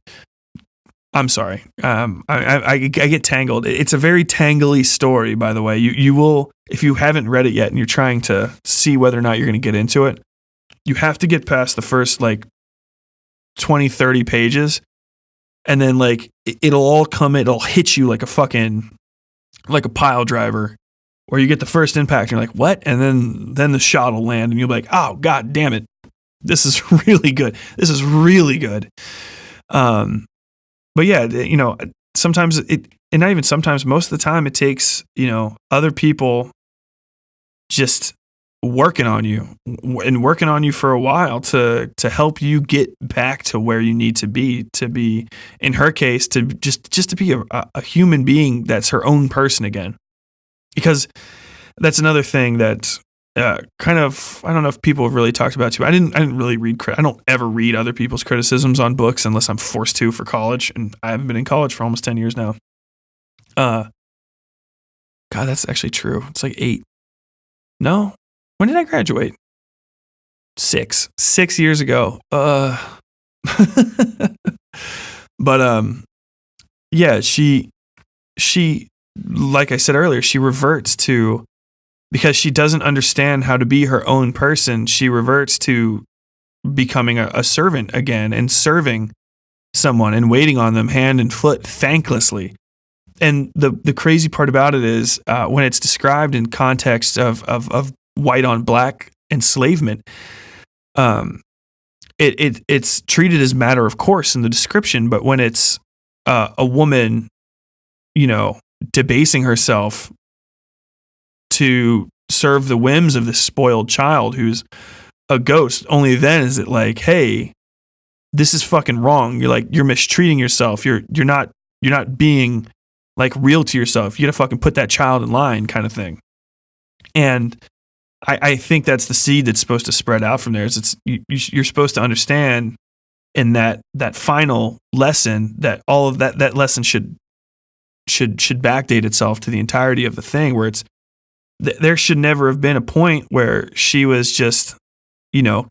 I'm sorry. I get tangled. It's a very tangly story, by the way. You will, if you haven't read it yet and you're trying to see whether or not you're going to get into it, you have to get past the first like 20, 30 pages, and then like it'll hit you like a pile driver, where you get the first impact and you're like, what? And then the shot will land and you'll be like, oh, God damn it. This is really good. This is really good. But yeah, you know, sometimes and not even sometimes, most of the time it takes, you know, other people just working on you for a while to help you get back to where you need to be, in her case, to just to be a human being that's her own person again. Because that's another thing that kind of, I don't know if people have really talked about too. I didn't really read. I don't ever read other people's criticisms on books unless I'm forced to for college, and I haven't been in college for almost 10 years now. God, that's actually true. It's like 8. No, when did I graduate? 6 years ago. But yeah, she like I said earlier, she reverts to, because she doesn't understand how to be her own person, she reverts to becoming a servant again and serving someone and waiting on them hand and foot thanklessly. And the crazy part about it is when it's described in context of white on black enslavement, it's treated as matter of course in the description, but when it's a woman, debasing herself to serve the whims of this spoiled child who's a ghost. Only then is it like, hey, this is fucking wrong. You're mistreating yourself. You're not being like real to yourself. You gotta fucking put that child in line, kind of thing. And I think that's the seed that's supposed to spread out from there. You're supposed to understand in that final lesson that all of that lesson should backdate itself to the entirety of the thing, where there should never have been a point where she was just,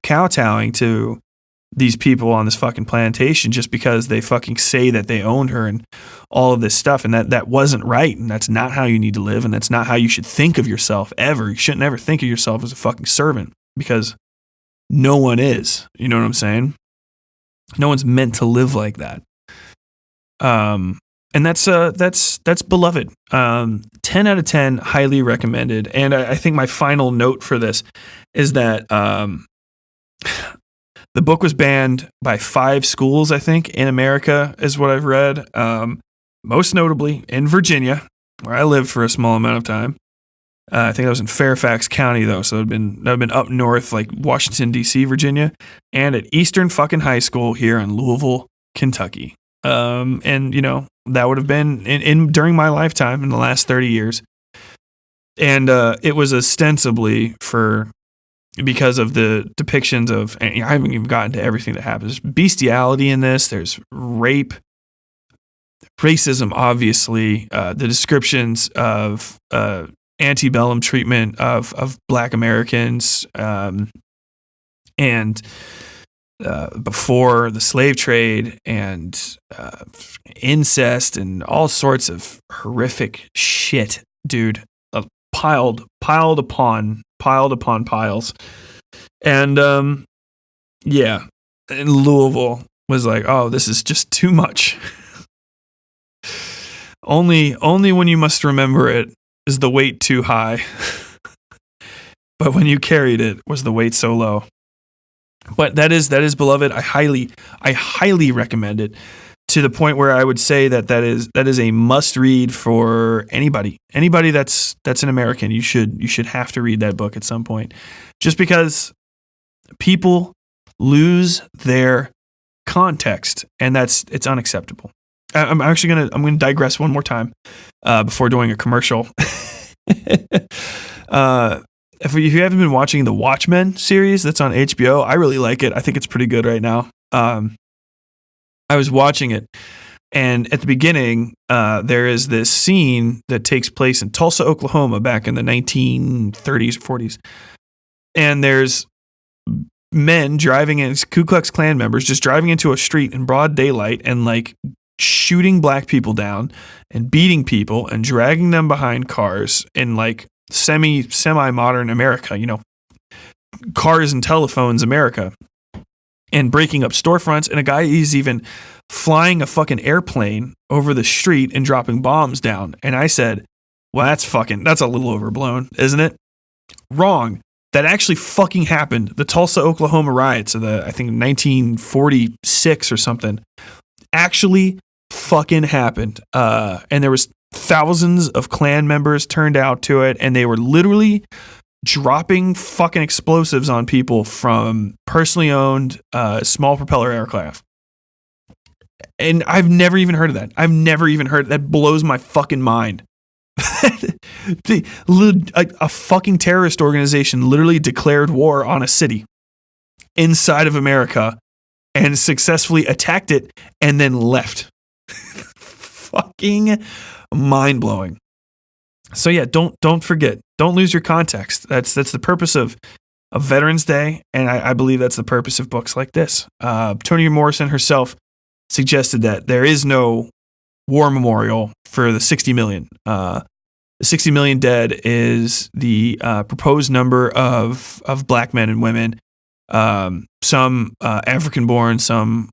kowtowing to these people on this fucking plantation just because they fucking say that they owned her and all of this stuff. And that wasn't right. And that's not how you need to live. And that's not how you should think of yourself ever. You shouldn't ever think of yourself as a fucking servant, because no one is. You know what I'm saying? No one's meant to live like that. And that's beloved. 10 out of 10, highly recommended. And I think my final note for this is that the book was banned by 5 schools, I think, in America, is what I've read. Most notably in Virginia, where I lived for a small amount of time. I think I was in Fairfax County, though, so that would have been up north, like Washington, D.C., Virginia, and at Eastern fucking High School here in Louisville, Kentucky. And, that would have been during my lifetime in the last 30 years. And it was ostensibly because of the depictions of, and I haven't even gotten to everything that happens. There's bestiality in this. There's rape, racism, obviously, the descriptions of antebellum treatment of Black Americans, and before the slave trade, and incest, and all sorts of horrific shit, dude, piled upon piles. And yeah, and Louisville was like, oh, this is just too much. Only when you must remember it is the weight too high. But when you carried it, was the weight so low. But that is beloved. I highly recommend it, to the point where I would say that is a must read for anybody that's an American. You should have to read that book at some point, just because people lose their context, and it's unacceptable. I'm gonna digress one more time before doing a commercial. If you haven't been watching the Watchmen series that's on HBO, I really like it. I think it's pretty good right now. I was watching it, and at the beginning, there is this scene that takes place in Tulsa, Oklahoma, back in the 1930s or 40s. And there's men driving in, Ku Klux Klan members, just driving into a street in broad daylight and like shooting black people down and beating people and dragging them behind cars in like semi-modern America, cars and telephones America, and breaking up storefronts. And a guy is even flying a fucking airplane over the street and dropping bombs down. And I said, well, that's a little overblown, isn't it? Wrong. That actually fucking happened. The Tulsa, Oklahoma riots of I think 1946 or something actually fucking happened. And there was thousands of Klan members turned out to it, and they were literally dropping fucking explosives on people from personally owned small propeller aircraft. And I've never even heard of that. That blows my fucking mind. A fucking terrorist organization literally declared war on a city inside of America and successfully attacked it and then left. Fucking mind-blowing. So yeah, don't forget. Don't lose your context. That's the purpose of Veterans Day, and I believe that's the purpose of books like this. Toni Morrison herself suggested that there is no war memorial for the 60 million. The 60 million dead is the proposed number of black men and women, some African-born, some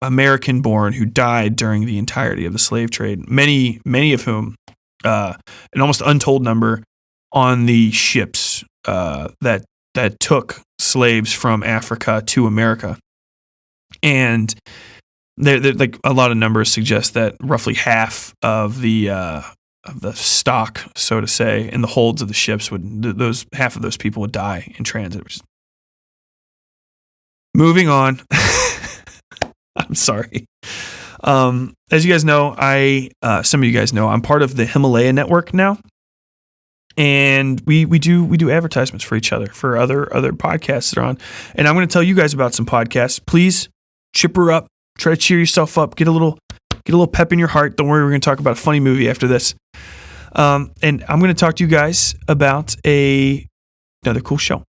American-born, who died during the entirety of the slave trade. Many of whom, an almost untold number, on the ships that took slaves from Africa to America. And like a lot of numbers suggest that roughly half of the stock, so to say, in the holds of the ships half of those people would die in transit. Moving on. I'm sorry. As you guys know, some of you guys know, I'm part of the Himalaya network now. And we do advertisements for each other, for other podcasts that are on. And I'm going to tell you guys about some podcasts. Please chipper up, try to cheer yourself up, get a little pep in your heart. Don't worry, we're going to talk about a funny movie after this. And I'm going to talk to you guys about another cool show.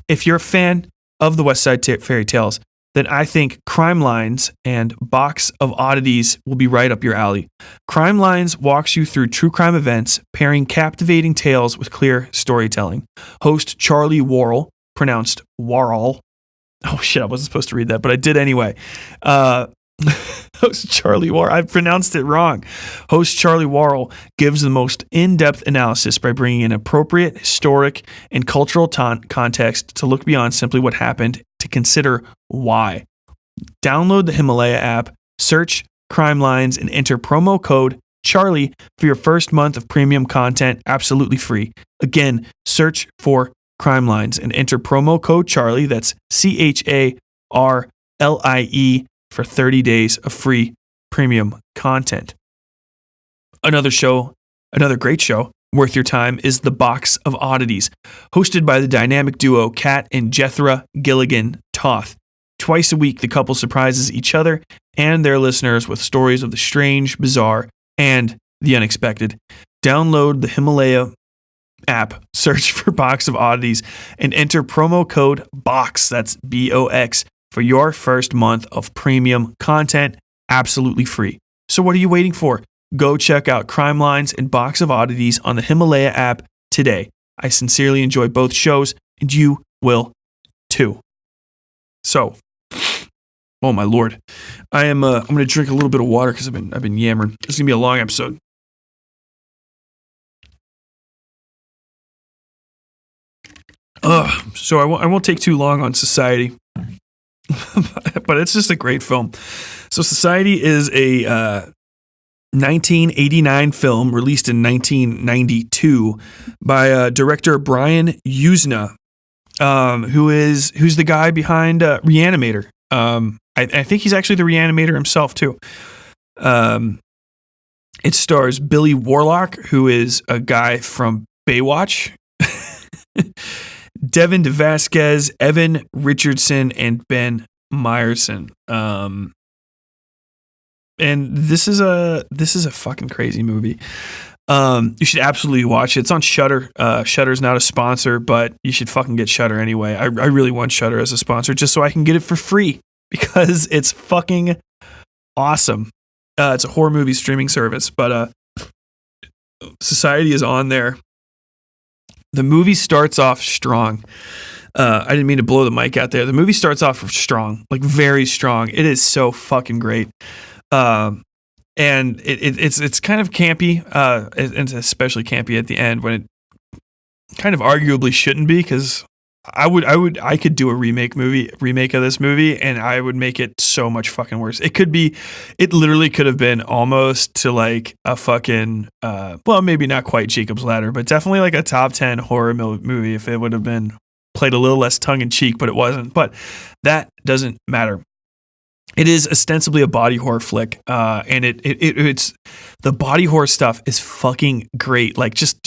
If you're a fan of the Westside Fairytales, then I think Crime Lines and Box of Oddities will be right up your alley. Crime Lines walks you through true crime events, pairing captivating tales with clear storytelling. Host Charlie Worrell, pronounced Warrell. Oh shit, I wasn't supposed to read that, but I did anyway. Host Charlie Worrell, I pronounced it wrong. Host Charlie Worrell gives the most in-depth analysis by bringing in appropriate historic and cultural context to look beyond simply what happened, to consider why. Download the Himalaya app, search Crime Lines, and enter promo code Charlie for your first month of premium content absolutely free. Again, search for Crime Lines and enter promo code Charlie, that's CHARLIE, for 30 days of free premium content. Another great show worth your time is The Box of Oddities, hosted by the dynamic duo Kat and Jethra Gilligan Toth. Twice a week, the couple surprises each other and their listeners with stories of the strange, bizarre, and the unexpected. Download the Himalaya app, search for Box of Oddities, and enter promo code BOX, that's BOX, for your first month of premium content absolutely free. So what are you waiting for? Go check out Crime Lines and Box of Oddities on the Himalaya app today. I sincerely enjoy both shows, and you will too. So, oh my lord, I'm going to drink a little bit of water because I've been yammering. It's gonna be a long episode. So I won't take too long on Society, but it's just a great film. So Society is a 1989 film released in 1992 by director Brian Yuzna, who's the guy behind Reanimator. I think he's actually the Reanimator himself too. It stars Billy Warlock, who is a guy from Baywatch, Devin DeVasquez, Evan Richardson, and Ben Meyerson. And this is a fucking crazy movie. You should absolutely watch it. It's on Shudder. Shudder's not a sponsor, but you should fucking get Shudder anyway. I really want Shudder as a sponsor just so I can get it for free because it's fucking awesome. It's a horror movie streaming service, but Society is on there. The movie starts off strong. I didn't mean to blow the mic out there. The movie starts off strong, like very strong. It is so fucking great. And it's kind of campy, and especially campy at the end when it kind of arguably shouldn't be, because I could do a remake of this movie and I would make it so much fucking worse. It literally could have been almost to like a fucking, well, maybe not quite Jacob's Ladder, but definitely like a top 10 horror movie if it would have been played a little less tongue in cheek, but it wasn't. But that doesn't matter. It is ostensibly a body horror flick, and it's the body horror stuff is fucking great. Like just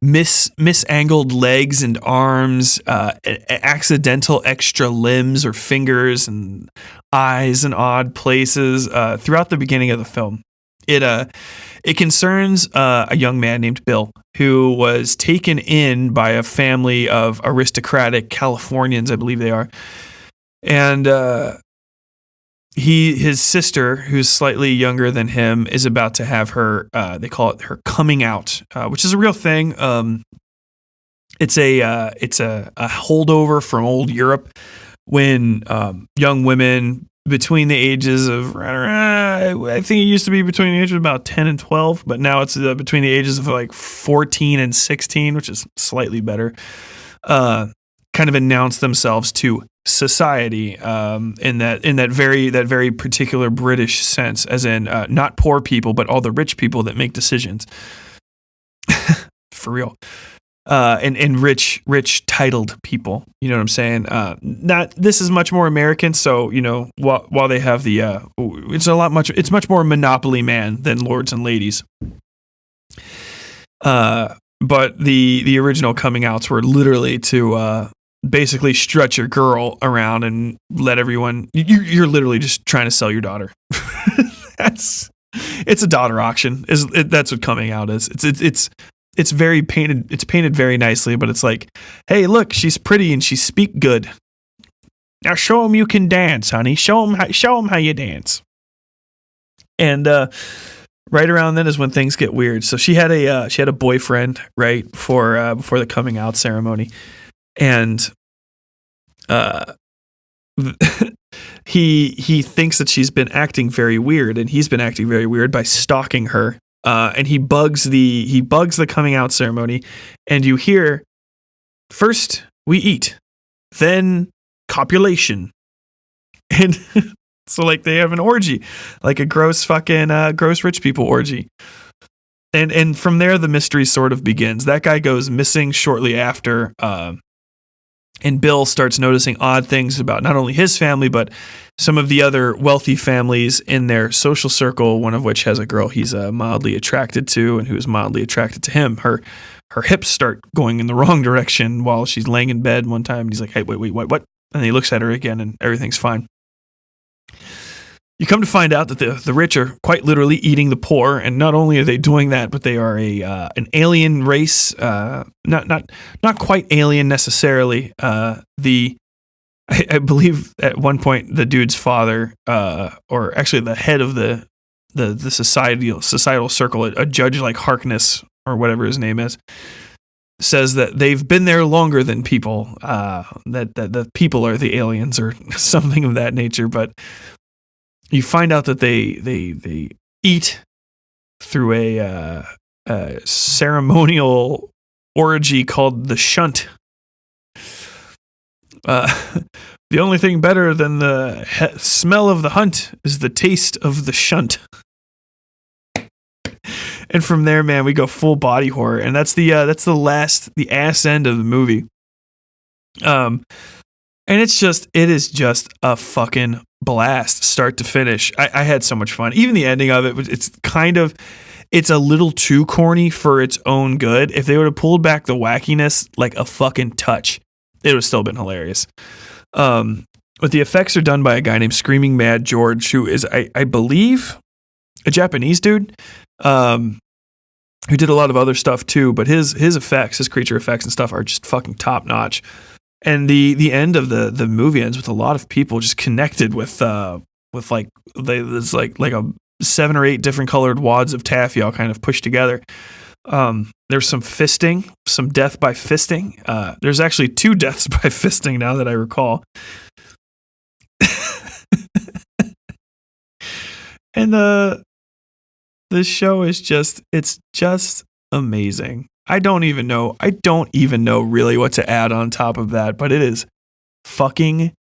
misangled legs and arms, accidental extra limbs or fingers and eyes in odd places throughout the beginning of the film. It concerns a young man named Bill who was taken in by a family of aristocratic Californians, I believe they are, and his sister, who's slightly younger than him, is about to have her, they call it her coming out, which is a real thing. It's a holdover from old Europe when young women between the ages of, I think it used to be between the ages of about 10 and 12, but now it's between the ages of like 14 and 16, which is slightly better, kind of announce themselves to society, in that very particular British sense, as in not poor people, but all the rich people that make decisions. For real. And rich titled people. You know what I'm saying? This is much more American. So, while they have it's much more Monopoly Man than Lords and Ladies. But the original coming outs were literally to basically strut your girl around and let everyone. You're literally just trying to sell your daughter. It's a daughter auction. That's what coming out is. It's very painted. It's painted very nicely, but it's like, hey, look, she's pretty and she speak good. Now show them you can dance, honey. Show them how you dance. And right around then is when things get weird. So she had a boyfriend right before the coming out ceremony, and he thinks that she's been acting very weird, and he's been acting very weird by stalking her. And he bugs the coming out ceremony, and you hear, first we eat, then copulation, and so like they have an orgy, like a gross rich people orgy, and from there the mystery sort of begins. That guy goes missing shortly after, and Bill starts noticing odd things about not only his family, but some of the other wealthy families in their social circle, one of which has a girl he's mildly attracted to and who's mildly attracted to him. Her hips start going in the wrong direction while she's laying in bed one time. And he's like, hey, wait, what? And he looks at her again and everything's fine. You come to find out that the rich are quite literally eating the poor, and not only are they doing that, but they are an alien race. Not quite alien necessarily. I believe at one point the dude's father, or actually the head of the societal circle, a judge like Harkness or whatever his name is, says that they've been there longer than people. That the people are the aliens or something of that nature, but. You find out that they eat through a ceremonial orgy called the shunt. The only thing better than the smell of the hunt is the taste of the shunt. And from there, man, we go full body horror, and that's the ass end of the movie. And it is just a fucking blast, start to finish. I had so much fun. Even the ending of it, it's a little too corny for its own good. If they would have pulled back the wackiness like a fucking touch, it would have still been hilarious. But the effects are done by a guy named Screaming Mad George, who is, I believe, a Japanese dude, who did a lot of other stuff too. But his effects, his creature effects and stuff are just fucking top notch. And the end of the movie ends with a lot of people just connected with like there's like a 7 or 8 different colored wads of taffy all kind of pushed together. There's some fisting, some death by fisting. There's actually 2 deaths by fisting now that I recall. And the show is just amazing. I don't even know really what to add on top of that, but it is fucking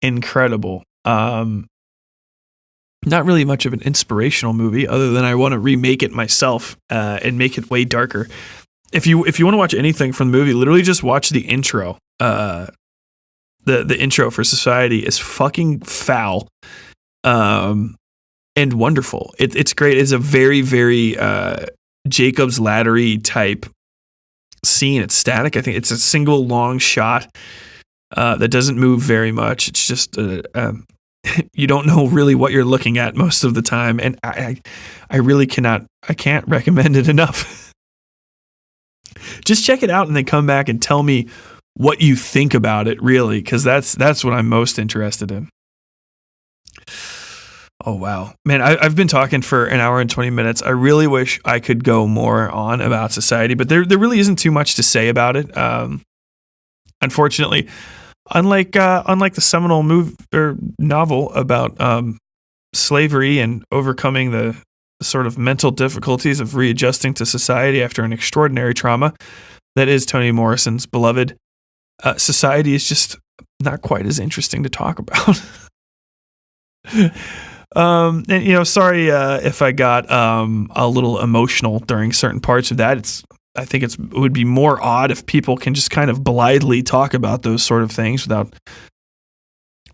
incredible. Not really much of an inspirational movie other than I want to remake it myself and make it way darker. If you want to watch anything from the movie, literally just watch the intro. The intro for Society is fucking foul and wonderful. It's great. It's a very, very Jacob's Laddery type scene. It's static. I think it's a single long shot that doesn't move very much. It's just you don't know really what you're looking at most of the time, and I really can't recommend it enough. Just check it out and then come back and tell me what you think about it, really, because that's what I'm most interested in. Oh, wow. Man, I've been talking for an hour and 20 minutes. I really wish I could go more on about Society, but there really isn't too much to say about it. Unfortunately, unlike the seminal novel about slavery and overcoming the sort of mental difficulties of readjusting to society after an extraordinary trauma that is Toni Morrison's beloved, Society is just not quite as interesting to talk about. And sorry if I got a little emotional during certain parts of that. I think it would be more odd if people can just kind of blithely talk about those sort of things without,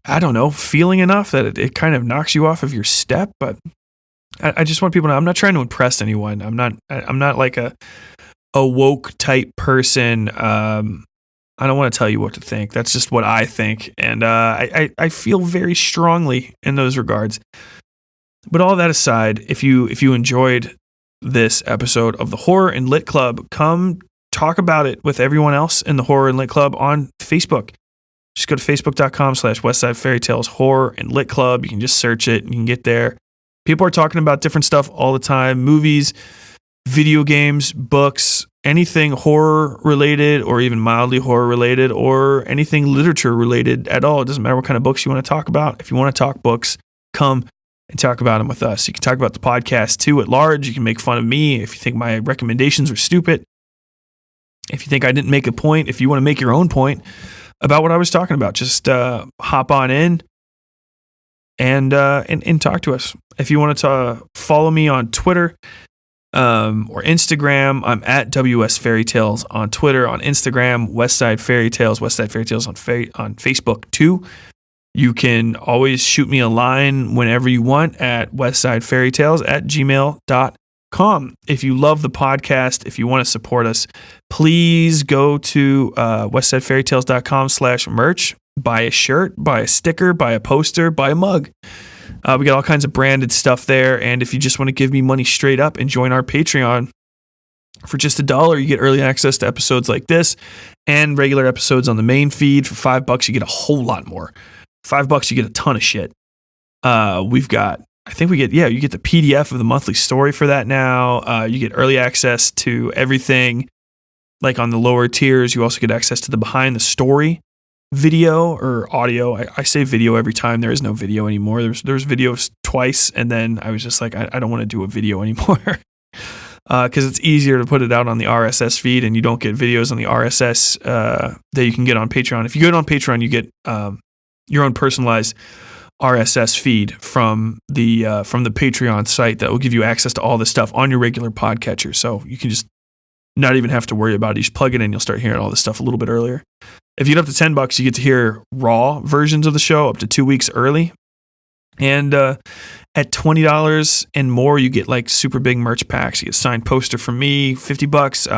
I don't know, feeling enough that it kind of knocks you off of your step. But I just want people to know I'm not trying to impress anyone. I'm not like a woke type person. I don't want to tell you what to think. That's just what I think. And I feel very strongly in those regards. But all that aside, if you enjoyed this episode of the Horror and Lit Club, come talk about it with everyone else in the Horror and Lit Club on Facebook. Just go to facebook.com/Westside Fairytales Horror and Lit Club. You can just search it and you can get there. People are talking about different stuff all the time. Movies, video games, books, anything horror related or even mildly horror related or anything literature related at all. It doesn't matter what kind of books you want to talk about. If you want to talk books, come and talk about them with us. You can talk about the podcast too at large. You can make fun of me if you think my recommendations are stupid. If you think I didn't make a point, if you want to make your own point about what I was talking about, just hop on in and talk to us. If you want to follow me on Twitter or Instagram, I'm at WS Fairytales on Twitter, on Instagram, Westside Fairytales on Facebook too. You can always shoot me a line whenever you want at westsidefairytales@gmail.com. If you love the podcast, if you want to support us, please go to westsidefairytales.com/merch. Buy a shirt, buy a sticker, buy a poster, buy a mug. We got all kinds of branded stuff there. And if you just want to give me money straight up and join our Patreon, for just $1, you get early access to episodes like this and regular episodes on the main feed. For $5, you get a whole lot more. $5, you get a ton of shit. You get the PDF of the monthly story for that now. You get early access to everything. Like on the lower tiers, you also get access to the behind the story video or audio. I say video every time. There is no video anymore. There's videos twice, and then I was just like, I don't want to do a video anymore. Because it's easier to put it out on the RSS feed, and you don't get videos on the RSS that you can get on Patreon. If you go on Patreon, you get your own personalized RSS feed from the Patreon site that will give you access to all this stuff on your regular podcatcher. So you can just not even have to worry about it. You just plug it in, you'll start hearing all this stuff a little bit earlier. If you get up to $10, you get to hear raw versions of the show up to 2 weeks early. And at $20 and more, you get like super big merch packs. You get a signed poster from me, $50.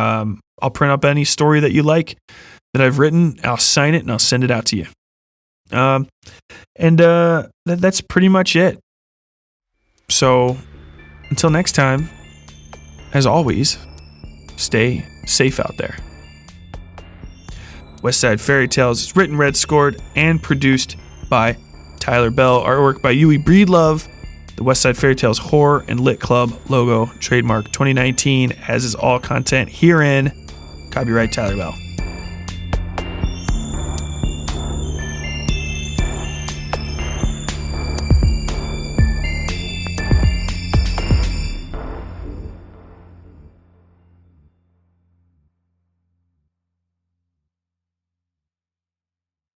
I'll print up any story that you like that I've written. I'll sign it and I'll send it out to you. That's pretty much it. So until next time, as always, stay safe out there. Westside Fairytales is written, read, scored, and produced by Tyler Bell. Artwork by Yui Breedlove. The Westside Fairytales Horror and Lit Club logo, trademark 2019, as is all content herein. Copyright Tyler Bell.